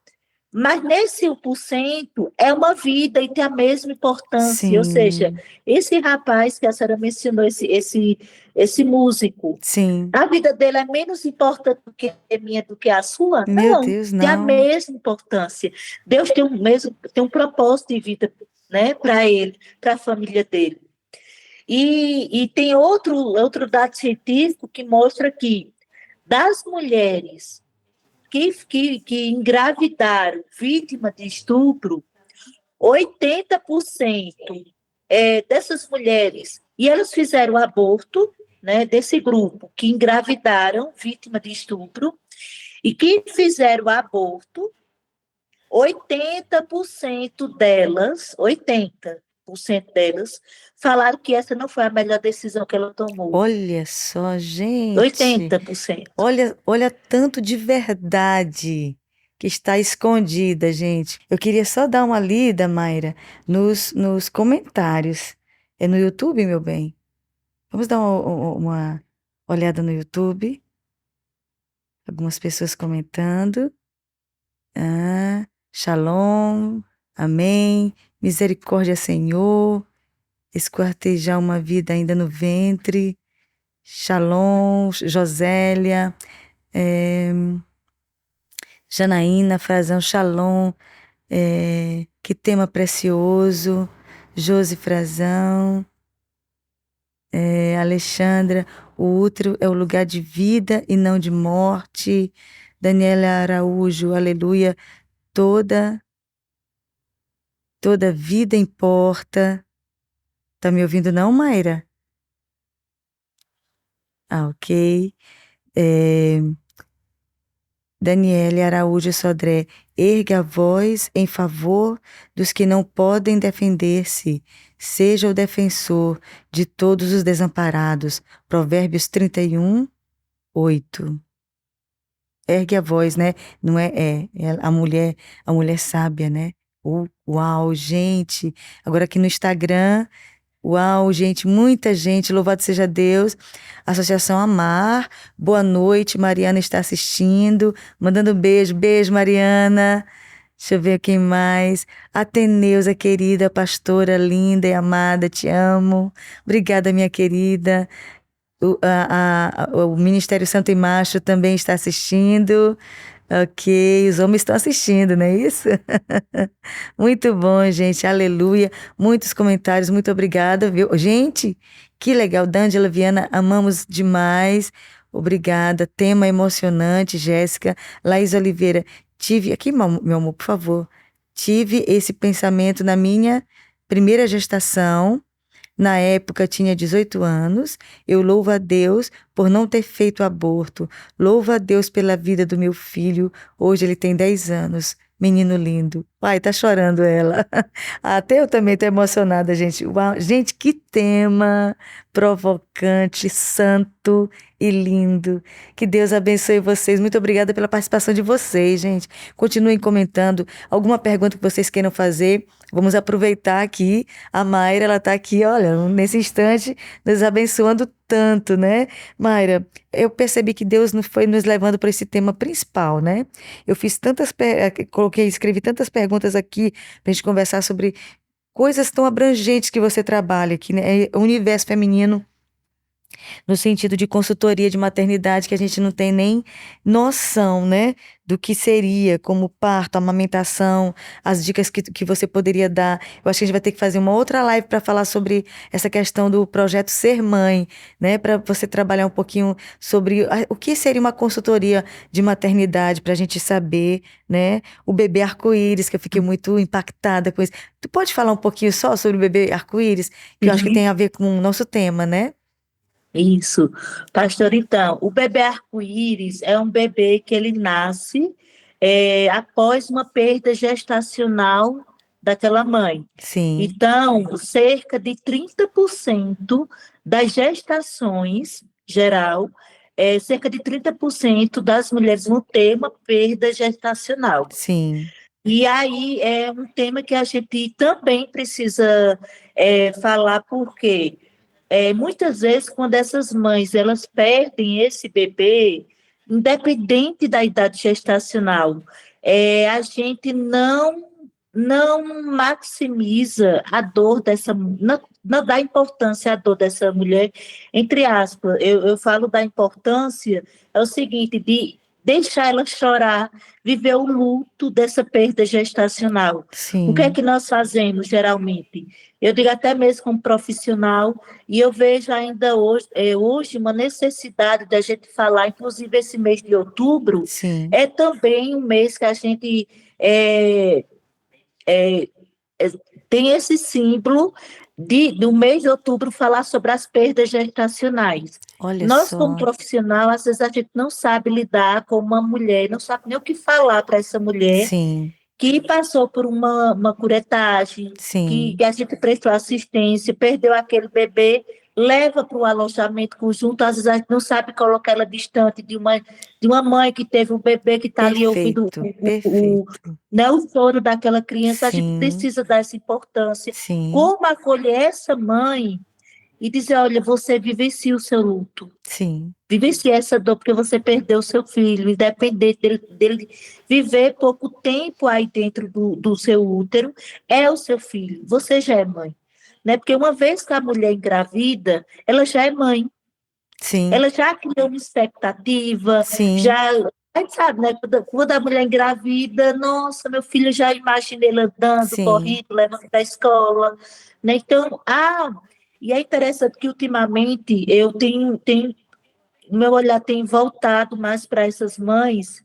Mas nesse 1% é uma vida e tem a mesma importância. Ou seja, Sim, esse rapaz que a senhora mencionou, esse músico, sim. a vida dele é menos importante do que a minha, do que a sua? Meu Não, Deus, tem a não. mesma importância. Deus tem um propósito de vida, né, para ele, para a família dele. E tem outro dado científico que mostra que das mulheres que engravidaram vítima de estupro, 80% dessas mulheres, e elas fizeram aborto, né, desse grupo que engravidaram vítima de estupro, e que fizeram aborto, 80% delas, 80% delas, falaram que essa não foi a melhor decisão que ela tomou. Olha só, gente. 80%. Olha tanto de verdade que está escondida, gente. Eu queria só dar uma lida, Mayra, nos comentários. É no YouTube, meu bem? Vamos dar uma olhada no YouTube. Algumas pessoas comentando. Ah, Shalom, amém. Misericórdia, Senhor. Esquartejar uma vida ainda no ventre. Shalom, Josélia. Janaína, Frazão, Shalom, que tema precioso, Josi Frazão, Alexandra, o útero é o lugar de vida e não de morte, Daniela Araújo, aleluia, toda, toda vida importa. Tá me ouvindo não, Mayra? Ah, ok. É, Daniele Araújo Sodré, erga a voz em favor dos que não podem defender-se. Seja o defensor de todos os desamparados. Provérbios 31, 8. Ergue a voz, né? Não é a mulher sábia, né? Uau, gente. Agora aqui no Instagram, uau, gente, muita gente, louvado seja Deus. Associação Amar, boa noite, Mariana está assistindo, mandando beijo, beijo, Mariana. Deixa eu ver quem mais. Ateneusa, querida, pastora linda e amada, te amo. Obrigada, minha querida. O Ministério Santo e Macho também está assistindo. Ok, os homens estão assistindo, não é isso? Muito bom, gente. Aleluia. Muitos comentários, muito obrigada, viu? Gente, que legal. D'Angela Viana, amamos demais. Obrigada. Tema emocionante, Jéssica. Laís Oliveira, tive. Aqui, meu amor, por favor. Tive esse pensamento na minha primeira gestação. Na época tinha 18 anos. Eu louvo a Deus por não ter feito aborto. Louvo a Deus pela vida do meu filho. Hoje ele tem 10 anos. Menino lindo. Ai, tá chorando ela. Até eu também tô emocionada, gente. Uau, gente, que tema provocante, santo e lindo. Que Deus abençoe vocês. Muito obrigada pela participação de vocês, gente. Continuem comentando. Alguma pergunta que vocês queiram fazer, vamos aproveitar aqui. A Mayra, ela tá aqui, olha, nesse instante, nos abençoando tanto, né? Mayra, eu percebi que Deus foi nos levando para esse tema principal, né? Eu fiz coloquei, escrevi tantas perguntas aqui para a gente conversar sobre coisas tão abrangentes que você trabalha aqui, né? É o universo feminino no sentido de consultoria de maternidade, que a gente não tem nem noção, né, do que seria, como parto, amamentação, as dicas que você poderia dar. Eu acho que a gente vai ter que fazer uma outra live para falar sobre essa questão do projeto Ser Mãe, né, para você trabalhar um pouquinho sobre o que seria uma consultoria de maternidade, para a gente saber, né, o bebê arco-íris, que eu fiquei muito impactada com isso. Tu pode falar um pouquinho só sobre o bebê arco-íris, que eu acho que Sim, tem a ver com o nosso tema, né? isso. Pastor, então, o bebê arco-íris é um bebê que ele nasce após uma perda gestacional daquela mãe. Sim, Então, cerca de 30% das gestações, geral, cerca de 30% das mulheres vão ter uma perda gestacional. sim, E aí é um tema que a gente também precisa falar, porque muitas vezes, quando essas mães elas perdem esse bebê, independente da idade gestacional, a gente não maximiza a dor dessa, não dá importância à dor dessa mulher, entre aspas. Eu falo da importância, é o seguinte, de deixar ela chorar, viver o luto dessa perda gestacional. O que é sim, que nós fazemos, geralmente? Eu digo até mesmo como profissional, e eu vejo ainda hoje uma necessidade da gente falar, inclusive esse mês de outubro, sim. é também um mês que a gente é, é, é, tem esse símbolo do mês de outubro falar sobre as perdas gestacionais. Olha Nós, como só. profissional, às vezes a gente não sabe lidar com uma mulher, não sabe nem o que falar para essa mulher Sim, que passou por uma curetagem, que sim, a gente prestou assistência, perdeu aquele bebê, leva para o alojamento conjunto, às vezes a gente não sabe colocar ela distante de uma mãe que teve um bebê que está ali ouvindo perfeito, perfeito. né, o choro daquela criança, a gente Sim, precisa dar essa importância. sim, Como acolher essa mãe e dizer, olha, você vivencia o seu luto, sim, vivenciar essa dor porque você perdeu seu filho, independente dele viver pouco tempo aí dentro do seu útero, é o seu filho, você já é mãe. Né? Porque uma vez que a mulher engravida, ela já é mãe, sim, ela já criou uma expectativa, sim, já. A gente sabe, né? Quando a mulher engravida, nossa, meu filho já imagina ele andando, sim. correndo, levando para a escola. Né? Então, e é interessante que ultimamente eu tenho o meu olhar tem voltado mais para essas mães,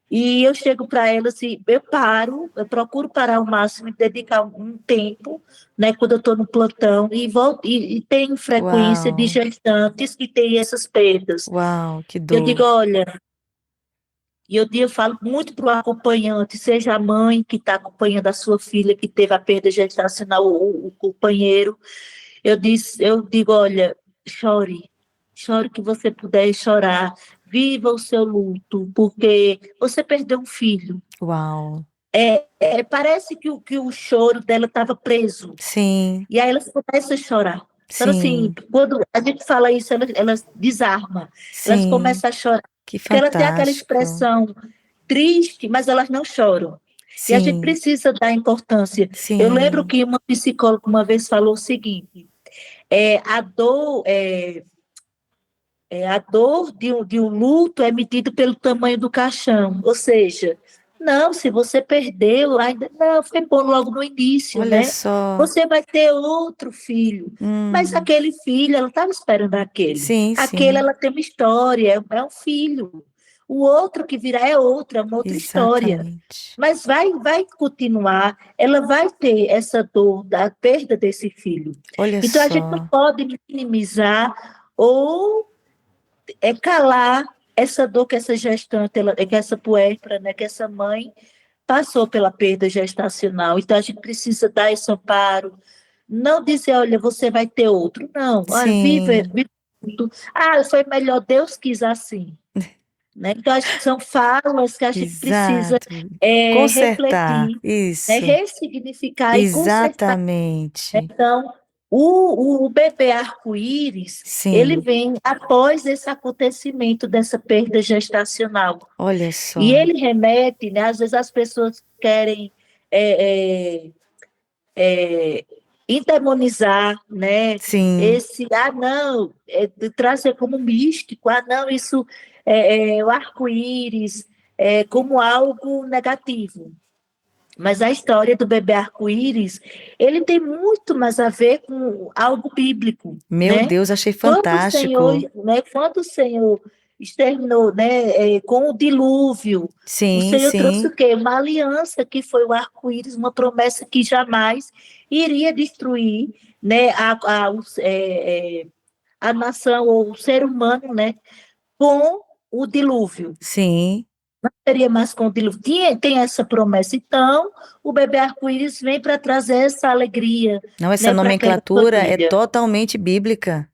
e eu chego para elas e eu procuro parar o máximo e dedicar um tempo, né, quando eu estou no plantão, e tem frequência de Uau, gestantes que têm essas perdas. uau, que Eu digo, dor. olha, eu falo muito para o acompanhante, seja a mãe que está acompanhando a sua filha que teve a perda gestacional, ou o companheiro, eu digo, olha, chore, chore o que você puder chorar, viva o seu luto, porque você perdeu um filho. Uau. Parece que o choro dela estava preso, Sim, e aí ela começa a chorar. Então, assim, sim, quando a gente fala isso, elas desarma, elas sim. começam a chorar, Que porque ela tem aquela fantástico. expressão triste, mas elas não choram. E a gente Sim, precisa dar importância. Eu lembro sim. que uma psicóloga uma vez falou o seguinte: a dor a dor de um luto é medida pelo tamanho do caixão, ou seja, não, se você perdeu, ainda não, foi bom logo no início, Olha né? só. Você vai ter outro filho, mas Hum, aquele filho, ela estava esperando aquele. sim, Aquele, sim. ela tem uma história, é um filho. O outro que virá é uma outra história. Exatamente. Mas vai continuar, ela vai ter essa dor da perda desse filho. Olha Então, a gente não só. pode minimizar ou calar essa dor que essa gestante, que essa puérpera, né, que essa mãe passou pela perda gestacional. Então, a gente precisa dar esse amparo, não dizer, olha, você vai ter outro. Não, olha, vive, Sim, vive tudo. Ah, foi melhor, Deus quis assim. Né? Então, acho que são falas que a gente precisa exato. Consertar, refletir, né? isso. Ressignificar e consertar. Exatamente. Então, o bebê arco-íris, ele Sim, vem após esse acontecimento dessa perda gestacional. olha E só. ele remete, né? Às vezes as pessoas querem é, é, endemonizar, né? Sim. Não, de trazer como místico, não, isso o arco-íris como algo negativo. Mas a história do bebê arco-íris, ele tem muito mais a ver com algo bíblico, Meu né? Deus, achei fantástico. Quando o Senhor exterminou, né, com o dilúvio, o Sim, Senhor trouxe sim. o quê? Uma aliança que foi o arco-íris, uma promessa que jamais iria destruir, né, a nação ou o ser humano, né, com o dilúvio. Sim. Seria mais com o dilúvio. Tem essa promessa. Então, o bebê arco-íris vem para trazer essa alegria, Não, essa né, para aquela nomenclatura é família. totalmente bíblica.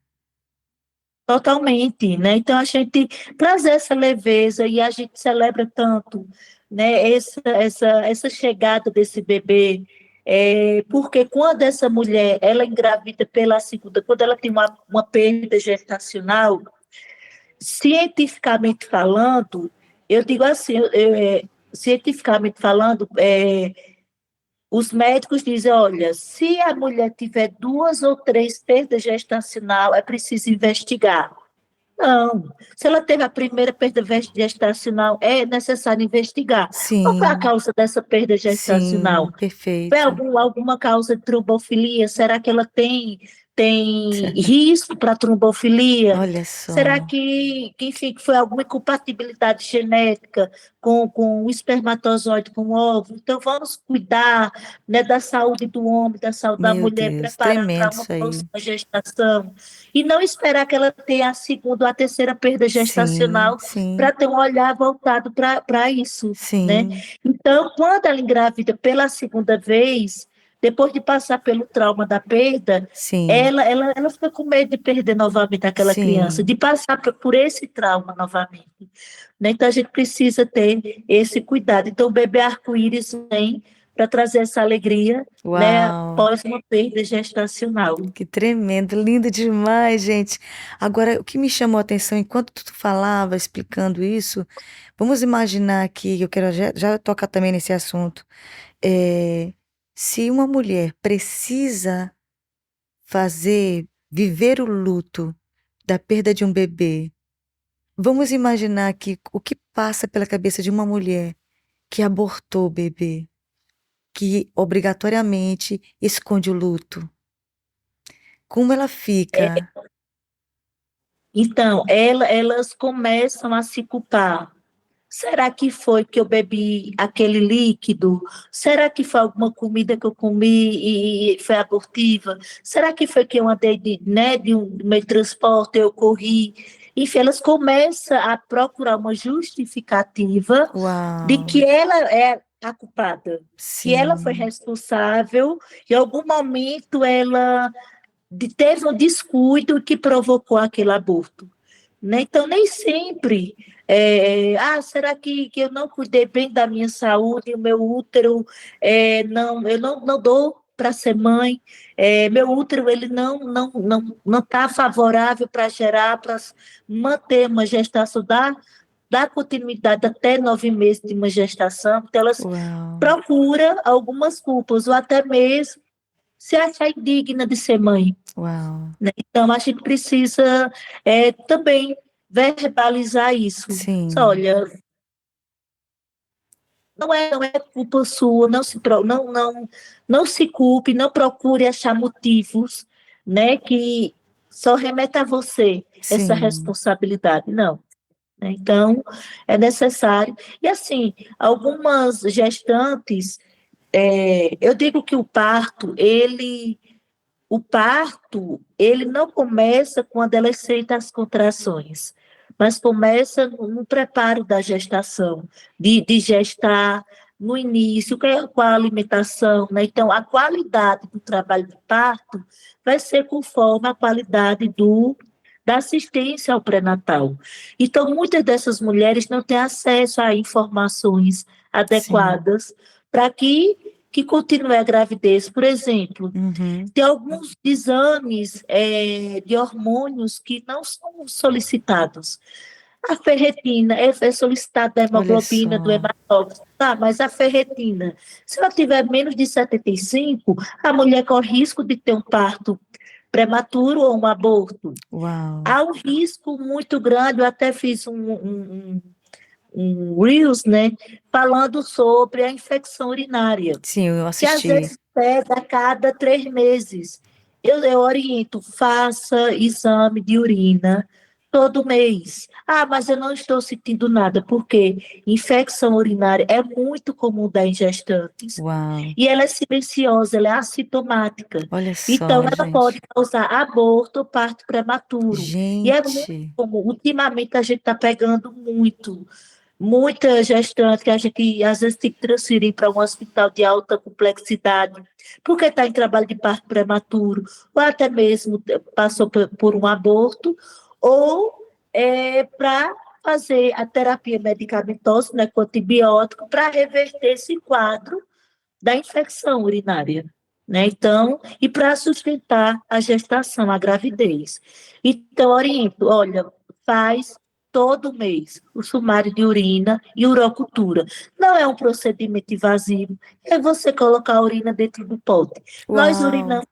Totalmente, né? Então a gente traz essa leveza e a gente celebra tanto, né? Essa chegada desse bebê, porque quando essa mulher ela engravida pela segunda, quando ela tem uma perda gestacional, cientificamente falando, eu digo assim, cientificamente falando, os médicos dizem, olha, se a mulher tiver 2 ou 3 perdas gestacional, é preciso investigar. Não. Se ela teve a primeira perda gestacional, é necessário investigar. Qual foi a Sim, causa dessa perda gestacional? sim, Foi perfeito. alguma causa de trombofilia? Será que ela tem risco para trombofilia? Olha Será só. que, enfim, que foi alguma incompatibilidade genética com o espermatozoide, com o óvulo? Então, vamos cuidar, né, da saúde do homem, da saúde da Meu mulher, Deus, preparar para tremendo uma isso aí. próxima gestação. E não esperar que ela tenha a segunda ou a terceira perda Sim, gestacional para sim, ter um olhar voltado para isso, né? sim, Então, quando ela engravida pela segunda vez, depois de passar pelo trauma da perda, sim, ela fica com medo de perder novamente aquela criança, sim. de passar por esse trauma novamente. Né? Então, a gente precisa ter esse cuidado. Então, o bebê arco-íris vem para trazer essa alegria, né, Uau, após uma perda gestacional. que tremendo, lindo demais, gente. Agora, o que me chamou a atenção enquanto tu falava, explicando isso, vamos imaginar aqui, eu quero já tocar também nesse assunto, é, se uma mulher precisa viver o luto da perda de um bebê, vamos imaginar aqui o que passa pela cabeça de uma mulher que abortou o bebê, que obrigatoriamente esconde o luto. Como ela fica? Então, elas começam a se culpar. Será que foi que eu bebi aquele líquido? Será que foi alguma comida que eu comi e foi abortiva? Será que foi que eu andei de um meio de transporte, eu corri? Enfim, elas começam a procurar uma justificativa de Uau, que ela é a culpada, que ela foi sim, responsável, em algum momento teve um descuido que provocou aquele aborto. Né? Então, nem sempre. Será que eu não cuidei bem da minha saúde? O meu útero, eu não dou para ser mãe. Meu útero ele não está favorável para gerar, para manter uma gestação, dar continuidade até 9 meses de uma gestação. Então, elas uau, procuram algumas culpas, ou até mesmo se achar indigna de ser mãe. uau, Né? Então, a gente precisa também verbalizar isso. sim, Olha, não é culpa sua, não se culpe, não procure achar motivos, né, que só remeta a você essa sim, responsabilidade. Não. Né? Então, é necessário. E assim, algumas gestantes, eu digo que ele não começa quando ela aceita as contrações, mas começa no preparo da gestação, de gestar, no início, qual a alimentação, né? Então, a qualidade do trabalho de parto vai ser conforme a qualidade da assistência ao pré-natal. Então, muitas dessas mulheres não têm acesso a informações Sim. adequadas para que continue a gravidez. Por exemplo, Uhum. tem alguns exames de hormônios que não são solicitados. A ferretina é solicitada da Olha hemoglobina, do só. hematócrito, tá? Mas a ferretina, se ela tiver menos de 75, a mulher corre risco de ter um parto prematuro ou um aborto. Uau. Há um risco muito grande, eu até fiz um Reels, né, falando sobre a infecção urinária, Sim, eu que às assisti. vezes pega a cada 3 meses. Eu oriento, faça exame de urina todo mês. Ah, mas eu não estou sentindo nada, porque infecção urinária é muito comum dar em gestantes. Uau. E ela é silenciosa, ela é assintomática. Olha Então, só, ela pode gente. causar aborto ou parto prematuro. E é muito Gente. comum. Ultimamente, a gente está pegando muita gestante que a gente às vezes tem que transferir para um hospital de alta complexidade, porque está em trabalho de parto prematuro, ou até mesmo passou por um aborto, ou para fazer a terapia medicamentosa, né, com antibiótico, para reverter esse quadro da infecção urinária. Né? Então, e para sustentar a gestação, a gravidez. Então, oriento, olha, faz todo mês o sumário de urina e urocultura. Não é um procedimento invasivo, é você colocar a urina dentro do pote. Nós Uau. urinamos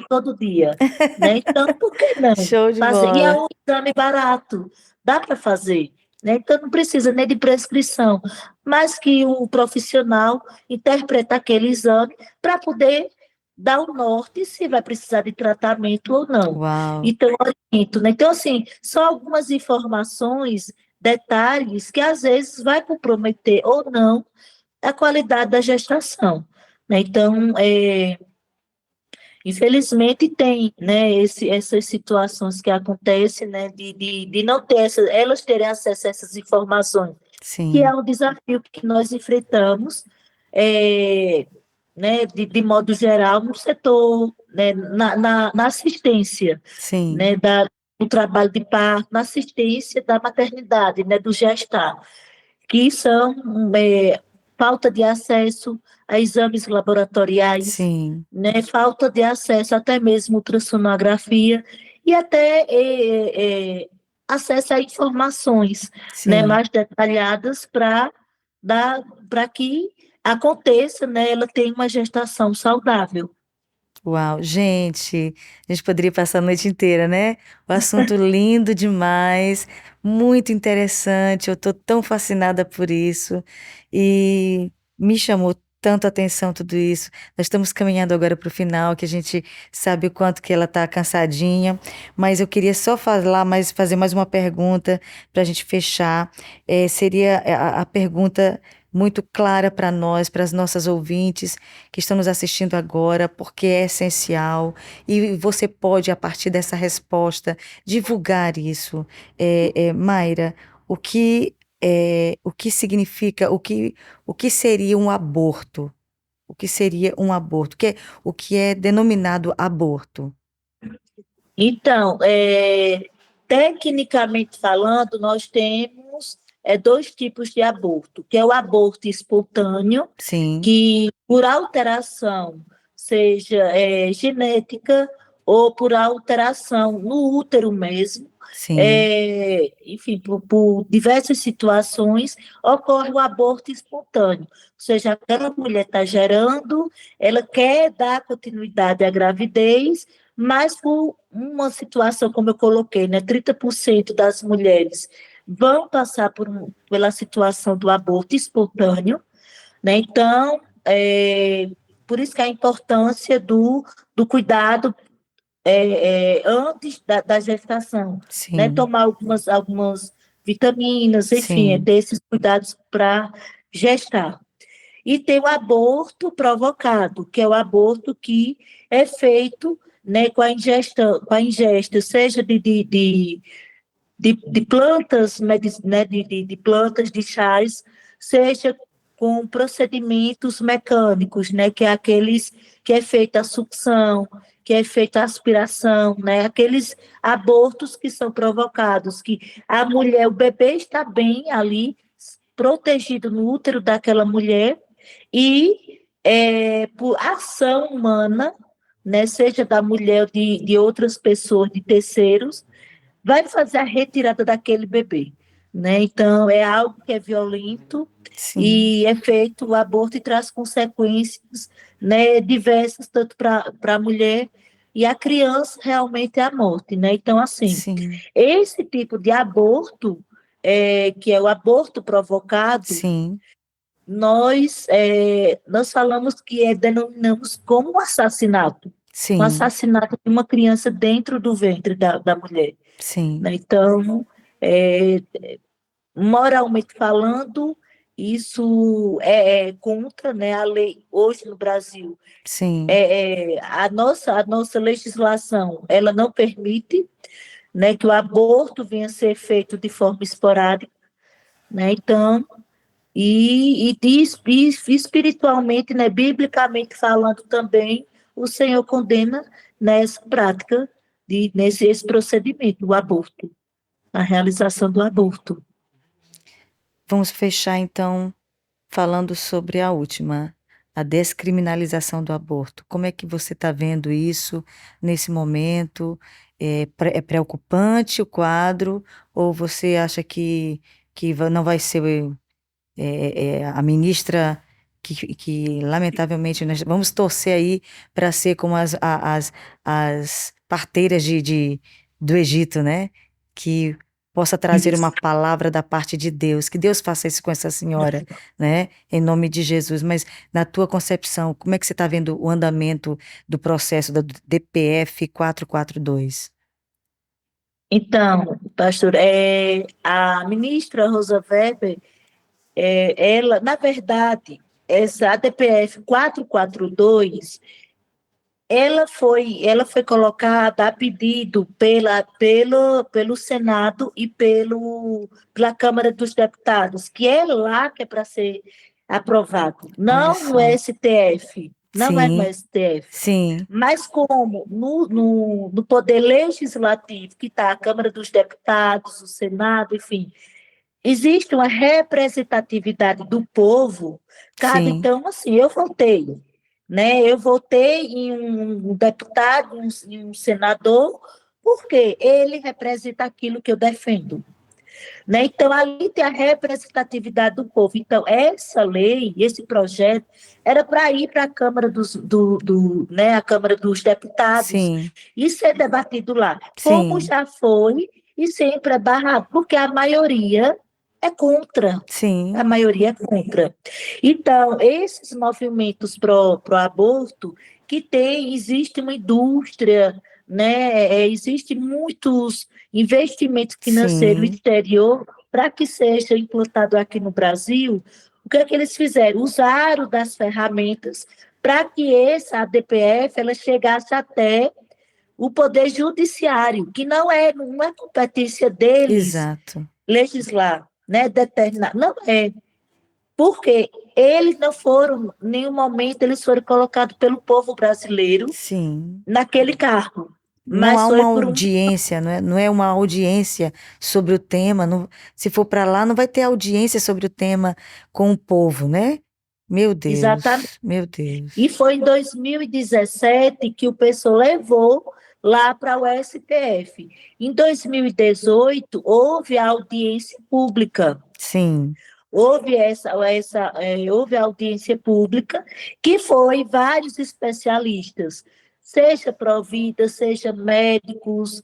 todo dia, né? Então, por que não Show de fazer? E é bola. um exame barato, dá para fazer. Né? Então, não precisa nem de prescrição, mas que o profissional interpreta aquele exame para poder dar o norte se vai precisar de tratamento ou não. Uau. Então, oriento, né? Então, assim, são algumas informações, detalhes que às vezes vai comprometer ou não a qualidade da gestação. Né? Então, infelizmente tem, né, essas situações que acontecem, né, de não ter elas terem acesso a essas informações, que é Sim. um desafio que nós enfrentamos, é, né, de modo geral, no setor, né, na assistência, Sim. né, do trabalho de parto, na assistência da maternidade, né, do gestar, que são falta de acesso a exames laboratoriais, Sim. né, falta de acesso até mesmo ultrassonografia e até acesso a informações, né, Sim. mais detalhadas para que aconteça, né, ela tenha uma gestação saudável. Uau, gente, a gente poderia passar a noite inteira, né? O assunto lindo demais, muito interessante. Eu estou tão fascinada por isso e me chamou tanto a atenção tudo isso. Nós estamos caminhando agora para o final, que a gente sabe o quanto que ela está cansadinha, mas eu queria só fazer mais uma pergunta para a gente fechar. Seria a pergunta muito clara para nós, para as nossas ouvintes que estão nos assistindo agora, porque é essencial e você pode, a partir dessa resposta, divulgar isso. Mayra, o que significa, o que seria um aborto? O que seria um aborto? O que é denominado aborto? Então, tecnicamente falando, nós temos dois tipos de aborto, que é o aborto espontâneo, Sim, que por alteração, seja genética ou por alteração no útero mesmo, sim, enfim, por diversas situações, ocorre o aborto espontâneo. Ou seja, aquela mulher está gerando, ela quer dar continuidade à gravidez, mas por uma situação, como eu coloquei, né, 30% das mulheres vão passar pela situação do aborto espontâneo, né? Então, por isso que a importância do cuidado antes da gestação, né? sim, Tomar algumas vitaminas, enfim, sim, ter esses cuidados para gestar. E tem o aborto provocado, que é o aborto que é feito, né, com a ingesta, seja de plantas, né, de plantas, de chás, seja com procedimentos mecânicos, né, que é aqueles que é feita a sucção, que é feita a aspiração, né, aqueles abortos que são provocados, que a mulher, o bebê está bem ali, protegido no útero daquela mulher, e por ação humana, né, seja da mulher ou de outras pessoas, de terceiros, vai fazer a retirada daquele bebê. Né? Então, é algo que é violento Sim, e é feito o aborto e traz consequências, né, diversas, tanto para a mulher e a criança, realmente é a morte. Né? Então, assim, sim, esse tipo de aborto, que é o aborto provocado, sim, nós falamos que denominamos como um sim, assassinato de uma criança dentro do ventre da mulher. sim, Né? Então, é, moralmente falando, isso é contra, né, a lei hoje no Brasil. sim, A nossa legislação, ela não permite, né, que o aborto venha a ser feito de forma esporádica, né? Então, e espiritualmente, né, biblicamente falando também, o Senhor condena nessa prática, nesse esse procedimento, o aborto, a realização do aborto. Vamos fechar então falando sobre a última, a descriminalização do aborto. Como é que você está vendo isso nesse momento? É preocupante o quadro ou você acha que não vai ser a ministra que lamentavelmente nós vamos torcer aí para ser como as parteiras do Egito, né? Que possa trazer uma Isso. palavra da parte de Deus, que Deus faça isso com essa senhora, né? Em nome de Jesus. Mas na tua concepção, como é que você está vendo o andamento do processo da DPF 442? Então, pastor, a ministra Rosa Weber, ela, na verdade, essa ADPF 442, ela foi colocada a pedido pelo Senado e pela Câmara dos Deputados, que é lá que é para ser aprovado, Olha não no só. STF, não é no Sim, STF. sim, Mas como no Poder Legislativo, que está a Câmara dos Deputados, o Senado, enfim, existe uma representatividade do povo, cabe, sim, então, assim, eu votei, né? Eu votei em um deputado, em um senador, porque ele representa aquilo que eu defendo. Né? Então, ali tem a representatividade do povo. Então, essa lei, esse projeto, era para ir para a Câmara né, a Câmara dos Deputados sim, e ser debatido lá, como sim, já foi e sempre é barrado, porque a maioria é contra. A sim, maioria é contra. Então, esses movimentos pro aborto, que existe uma indústria, né? Existe muitos investimentos financeiros sim. exterior para que seja implantado aqui no Brasil. O que é que eles fizeram? Usaram das ferramentas para que essa ADPF ela chegasse até o poder judiciário, que não é competência deles Exato. legislar, né, determinar, não é, porque eles não foram, em nenhum momento eles foram colocados pelo povo brasileiro Sim. naquele cargo, Não mas há foi uma por um. audiência, não é uma audiência sobre o tema. Se for para lá, não vai ter audiência sobre o tema com o povo, né? Exatamente. Meu E Deus. foi em 2017 que o pessoal levou lá para o STF. Em 2018, houve a audiência pública. Sim, Houve audiência pública, que foi vários especialistas, seja Provida, seja médicos,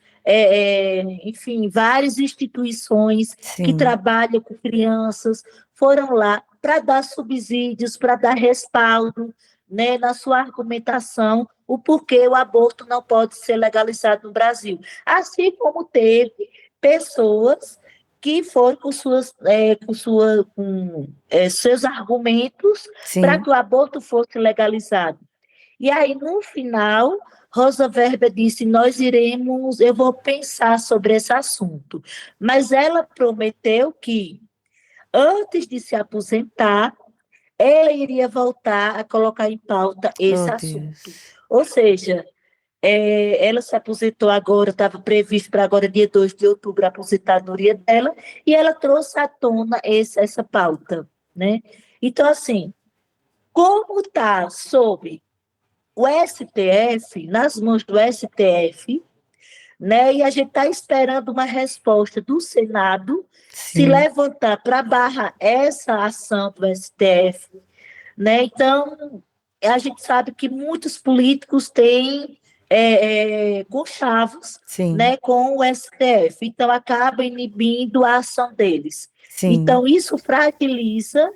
enfim, várias instituições que sim, trabalham com crianças, foram lá para dar subsídios, para dar respaldo, né, na sua argumentação, o porquê o aborto não pode ser legalizado no Brasil. Assim como teve pessoas que foram com seus argumentos para sim, que o aborto fosse legalizado. E aí, no final, Rosa Weber disse: eu vou pensar sobre esse assunto. Mas ela prometeu que, antes de se aposentar, ela iria voltar a colocar em pauta esse Oh, assunto. Deus. Ou seja, ela se aposentou agora, estava previsto para agora, dia 2 de outubro, a aposentadoria dela, e ela trouxe à tona essa pauta, né? Então, assim, como está sob o STF, nas mãos do STF, né? E a gente está esperando uma resposta do Senado se Sim, levantar para barrar essa ação do STF, né? Então, a gente sabe que muitos políticos têm conchavos, sim, né, com o STF, então acaba inibindo a ação deles. sim, Então, isso fragiliza,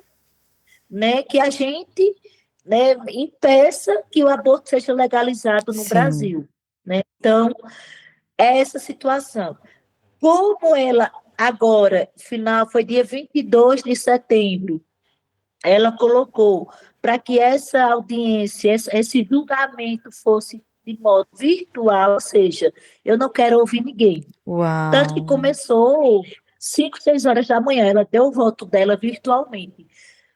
né, que a gente, né, impeça que o aborto seja legalizado no sim. Brasil, né? Então, é essa situação. Como ela agora, final, foi dia 22 de setembro, ela colocou para que essa audiência, esse julgamento fosse de modo virtual, ou seja, eu não quero ouvir ninguém. Tanto que Uau. começou 5, 6 horas da manhã, ela deu o voto dela virtualmente.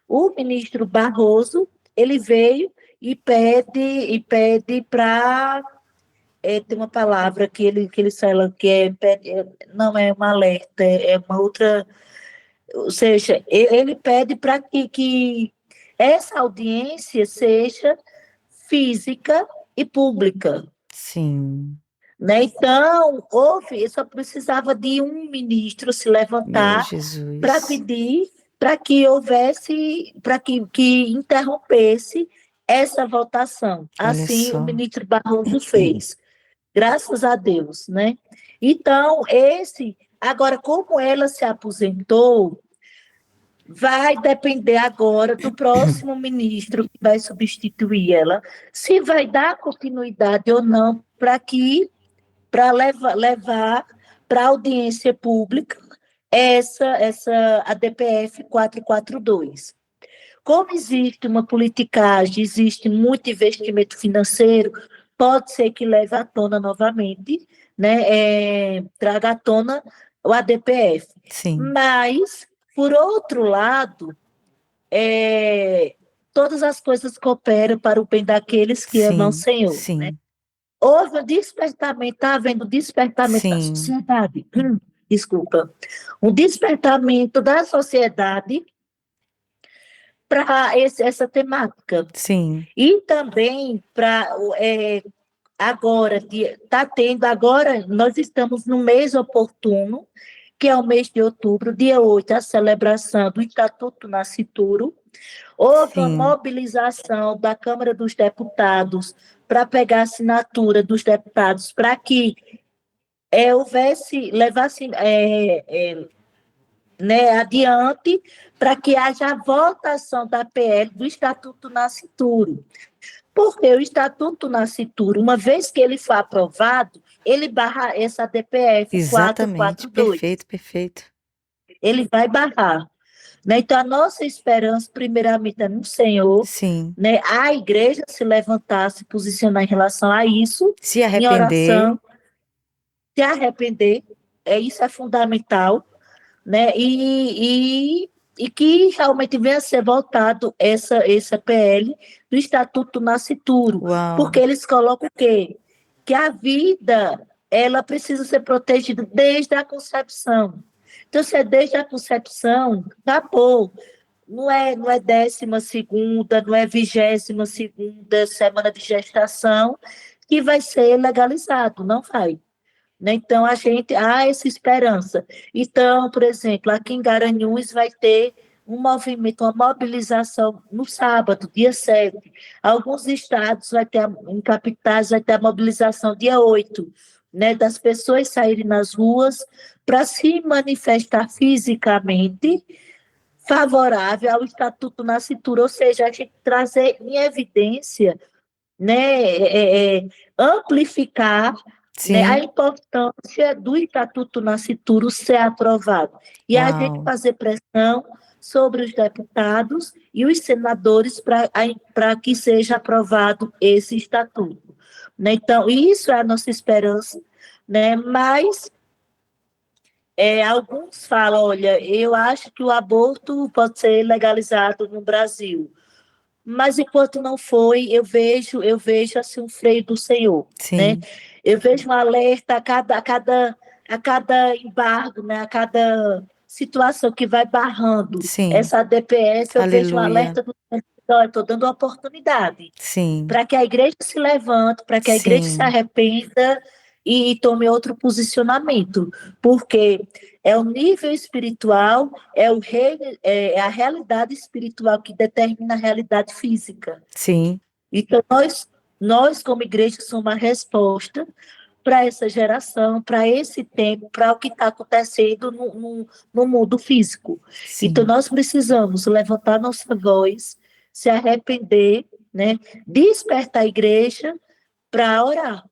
O ministro Barroso, ele veio e pede para tem uma palavra que ele fala que não é uma alerta, é uma outra, ou seja, ele pede para que essa audiência seja física e pública, Sim. né? Então, só precisava de um ministro se Meu levantar para Jesus. pedir para que houvesse, que interrompesse essa votação. Olha Assim, o só. ministro Barroso fez, graças a Deus, né? Então, agora, como ela se aposentou, vai depender agora do próximo ministro que vai substituir ela, se vai dar continuidade ou não para levar para a audiência pública a DPF 442. Como existe uma politicagem, existe muito investimento financeiro, pode ser que leve à tona novamente, né, traga à tona o ADPF. Sim, Mas, por outro lado, é, todas as coisas cooperam para o bem daqueles que amam o sim, Senhor, né? sim, Houve um despertamento, está havendo um despertamento da sim, sociedade, desculpa, um despertamento da sociedade para essa temática. sim, E também para agora, está tendo agora, nós estamos no mês oportuno, que é o mês de outubro, dia 8, a celebração do Estatuto Nascituro. Houve uma sim, mobilização da Câmara dos Deputados para pegar a assinatura dos deputados para que levasse né, adiante para que haja a votação da PL do Estatuto Nascituro. Porque o Estatuto Nascituro, uma vez que ele for aprovado, ele barra essa DPF exatamente, 442. perfeito, perfeito. Ele vai barrar. Né? Então, a nossa esperança, primeiramente, é no Senhor, Sim, né? A igreja se levantar, se posicionar em relação a isso, se em arrepender, oração, se arrepender, isso é fundamental, né? E que realmente venha a ser votado essa PL do Estatuto Nascituro, uau, porque eles colocam o quê? Que a vida ela precisa ser protegida desde a concepção. Então, se é desde a concepção, acabou. Não é 12ª, não é 22ª semana de gestação que vai ser legalizado, não vai. Né? Então, a gente há essa esperança. Então, por exemplo, aqui em Garanhuns vai ter um movimento, uma mobilização no sábado, dia 7. Alguns estados vai ter, em capitais, vai ter a mobilização dia 8, né, das pessoas saírem nas ruas para se manifestar fisicamente favorável ao Estatuto Nascituro, ou seja, a gente trazer em evidência, né, amplificar, né, a sim, importância do Estatuto Nascituro ser aprovado. E a gente uau, fazer pressão sobre os deputados e os senadores para que seja aprovado esse estatuto. Né? Então, isso é a nossa esperança, né? Mas alguns falam, olha, eu acho que o aborto pode ser legalizado no Brasil. mas enquanto não foi, eu vejo assim um freio do Senhor, né? Sim, Eu vejo um alerta a cada embargo, né? A cada situação que vai barrando sim. essa DPS, eu vejo um Aleluia. alerta do Senhor, estou dando uma oportunidade Sim, para que a igreja se levante, para que a igreja se sim, arrependa e tome outro posicionamento, porque é o nível espiritual, é a realidade espiritual que determina a realidade física. sim. Então, nós como igreja, somos a resposta para essa geração, para esse tempo, para o que está acontecendo no mundo físico. Então, Sim. nós precisamos levantar nossa voz, se arrepender, né? Despertar a igreja para orar,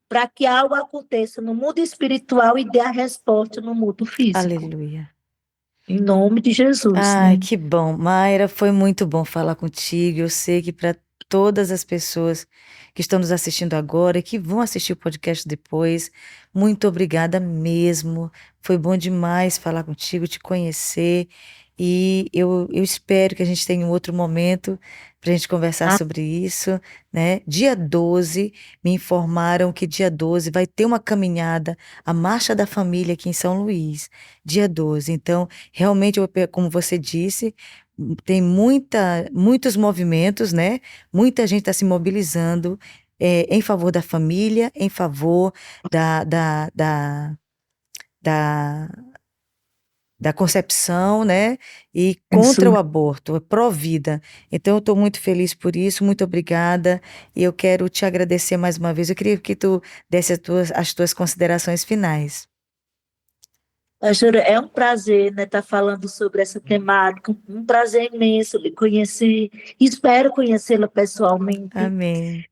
para que algo aconteça no mundo espiritual e dê a resposta no mundo físico. Aleluia. Em nome de Jesus, Ai, né? que bom. Mayra, foi muito bom falar contigo. Eu sei que para todas as pessoas que estão nos assistindo agora e que vão assistir o podcast depois, muito obrigada mesmo. Foi bom demais falar contigo, te conhecer. E eu espero que a gente tenha um outro momento para a gente conversar Ah, sobre isso, né? Dia 12 me informaram que dia 12 vai ter uma caminhada, a Marcha da Família aqui em São Luís, dia 12. Então, realmente, como você disse, tem muitos movimentos, né? Muita gente está se mobilizando em favor da família, em favor da, da, da, da, da concepção, né? E contra isso. o aborto, é pró-vida. Então, eu estou muito feliz por isso, muito obrigada. E eu quero te agradecer mais uma vez. Eu queria que tu desse as tuas considerações finais. Jura, é um prazer, né, estar falando sobre essa temática, um prazer imenso lhe conhecer, espero conhecê-la pessoalmente. Amém.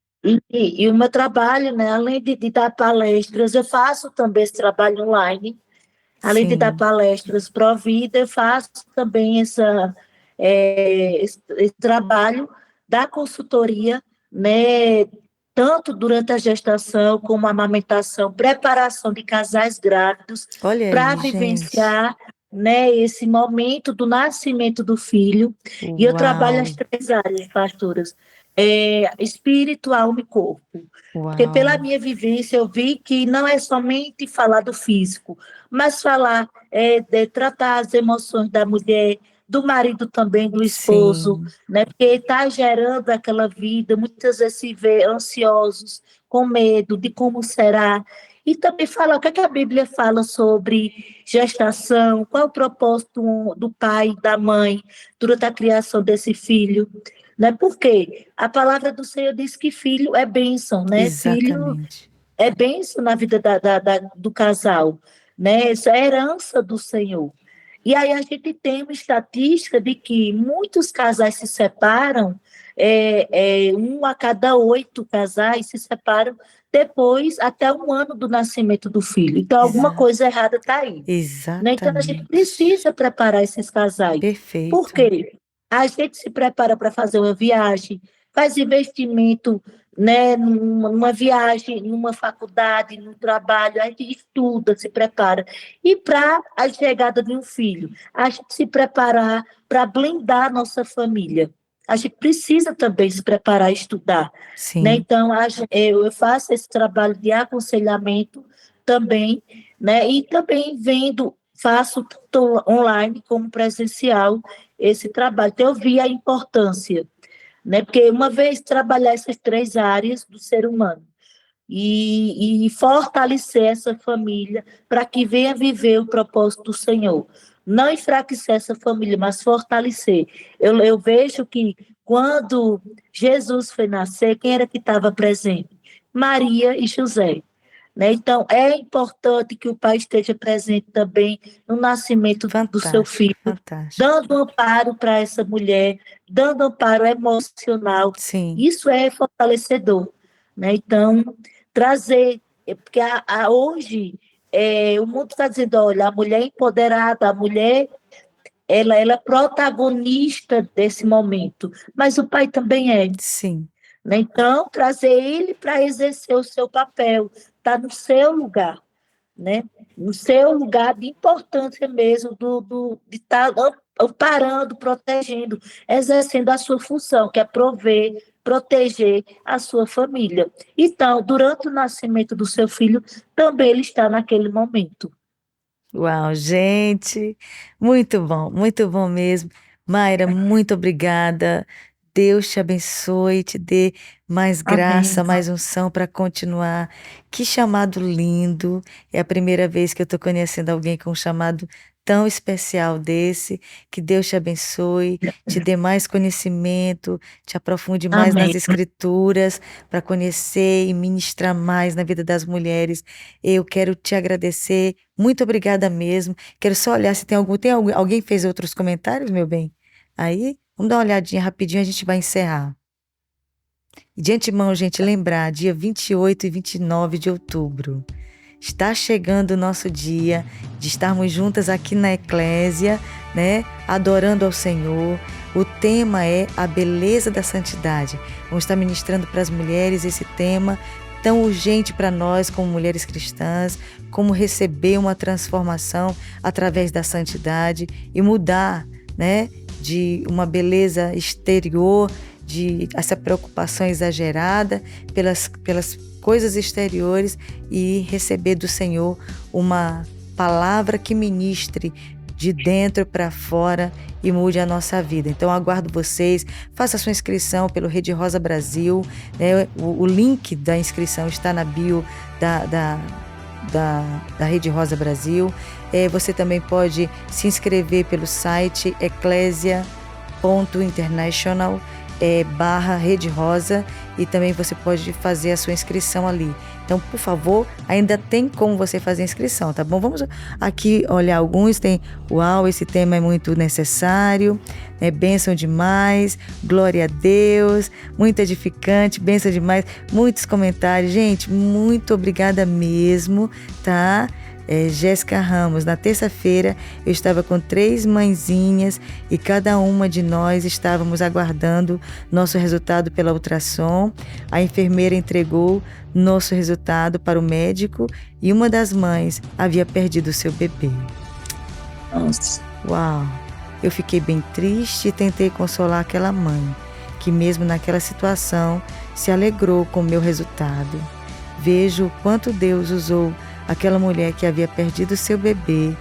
E o meu trabalho, né, além de dar palestras, eu faço também esse trabalho online, além de dar Sim. palestras pró-vida, eu faço também esse trabalho da consultoria, né, tanto durante a gestação como a amamentação, preparação de casais grávidos Olha para aí, gente. vivenciar, né, esse momento do nascimento do filho. E eu trabalho Uau, as três áreas, pastoras, espírito, alma e corpo. Porque pela uau. minha vivência eu vi que não é somente falar do físico, mas falar, de tratar as emoções da mulher, do marido também, do esposo, Sim, né? Porque está gerando aquela vida, muitas vezes se vê ansiosos, com medo de como será. E também falar o que a Bíblia fala sobre gestação, qual é o propósito do pai e da mãe durante a criação desse filho. Né? Porque a palavra do Senhor diz que filho é bênção, né? Filho exatamente. é bênção na vida do casal, né? Isso é herança do Senhor. E aí a gente tem uma estatística de que muitos casais se separam, um a cada 8 casais se separam depois, até 1 ano do nascimento do filho. Então, alguma Exa coisa errada está aí. Né? Então, a gente exatamente. precisa preparar esses casais. Por Perfeito. quê? A gente se prepara para fazer uma viagem, faz investimento, né, numa viagem, numa faculdade, num trabalho, a gente estuda, se prepara. E para a chegada de um filho, a gente se preparar para blindar a nossa família. A gente precisa também se preparar e estudar. Né? Sim, Então, eu faço esse trabalho de aconselhamento também, né? E também faço tanto online como presencial esse trabalho. Então, eu vi a importância, né? Porque uma vez trabalhar essas três áreas do ser humano e fortalecer essa família para que venha viver o propósito do Senhor. Não enfraquecer essa família, mas fortalecer. Eu vejo que quando Jesus foi nascer, quem era que estava presente? Maria e José. Né? Então, é importante que o pai esteja presente também no nascimento do seu fantástico, filho, fantástico. dando amparo para essa mulher, dando amparo emocional. Sim, Isso é fortalecedor. Né? Então, trazer, porque hoje o mundo está dizendo, olha, a mulher empoderada, a mulher, ela é protagonista desse momento, mas o pai também é. sim, Né? Então, trazer ele para exercer o seu papel, está no seu lugar. né? No seu lugar de importância mesmo, de estar amparando, protegendo, exercendo a sua função, que é prover, proteger a sua família. Então, durante o nascimento do seu filho, também ele está naquele momento. Uau, gente, muito bom mesmo. Mayra, muito obrigada. Deus te abençoe, te dê mais Amém. graça, mais unção para continuar. Que chamado lindo! É a primeira vez que eu estou conhecendo alguém com um chamado tão especial desse. Que Deus te abençoe, te dê mais conhecimento, te aprofunde mais nas Amém. escrituras para conhecer e ministrar mais na vida das mulheres. Eu quero te agradecer. Muito obrigada mesmo. Quero só olhar se alguém fez outros comentários, meu bem? Aí, vamos dar uma olhadinha rapidinho, a gente vai encerrar. E de antemão, gente, lembrar, dia 28 e 29 de outubro. Está chegando o nosso dia de estarmos juntas aqui na Eclésia, né? Adorando ao Senhor. O tema é a beleza da santidade. Vamos estar ministrando para as mulheres esse tema tão urgente para nós como mulheres cristãs, como receber uma transformação através da santidade e mudar, né, de uma beleza exterior, de essa preocupação exagerada pelas coisas exteriores e receber do Senhor uma palavra que ministre de dentro para fora e mude a nossa vida. Então, aguardo vocês, faça a sua inscrição pelo Rede Rosa Brasil, né? O link da inscrição está na bio da Rede Rosa Brasil. Você também pode se inscrever pelo site eclesia.international /Rede Rosa e também você pode fazer a sua inscrição ali. Então, por favor, ainda tem como você fazer a inscrição, tá bom? Vamos aqui olhar alguns. Tem, uau, esse tema é muito necessário, é bênção demais, glória a Deus, muito edificante, bênção demais, muitos comentários. Gente, muito obrigada mesmo, tá? Jéssica Ramos, na terça-feira eu estava com 3 mãezinhas e cada uma de nós estávamos aguardando nosso resultado pela ultrassom. A enfermeira entregou nosso resultado para o médico e uma das mães havia perdido seu bebê. Nossa. Uau! Eu fiquei bem triste e tentei consolar aquela mãe, que mesmo naquela situação se alegrou com o meu resultado. Vejo o quanto Deus usou aquela mulher que havia perdido seu bebê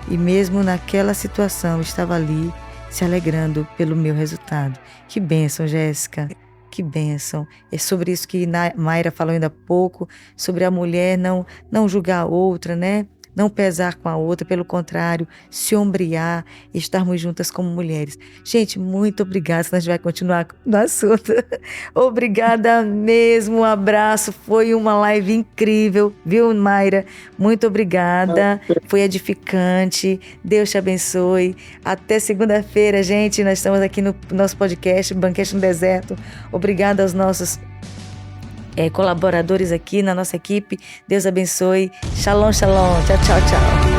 e mesmo naquela situação estava ali se alegrando pelo meu resultado. Que bênção, Jéssica, que bênção. É sobre isso que Mayra falou ainda há pouco, sobre a mulher não julgar a outra, né? Não pesar com a outra, pelo contrário, se ombrear e estarmos juntas como mulheres. Gente, muito obrigada, senão a gente vai continuar no assunto. Obrigada mesmo, um abraço, foi uma live incrível, viu, Mayra? Muito obrigada, foi edificante, Deus te abençoe. Até segunda-feira, gente, nós estamos aqui no nosso podcast, Banquete no Deserto. Obrigada aos nossos colaboradores aqui na nossa equipe. Deus abençoe. Shalom, shalom. Tchau, tchau, tchau.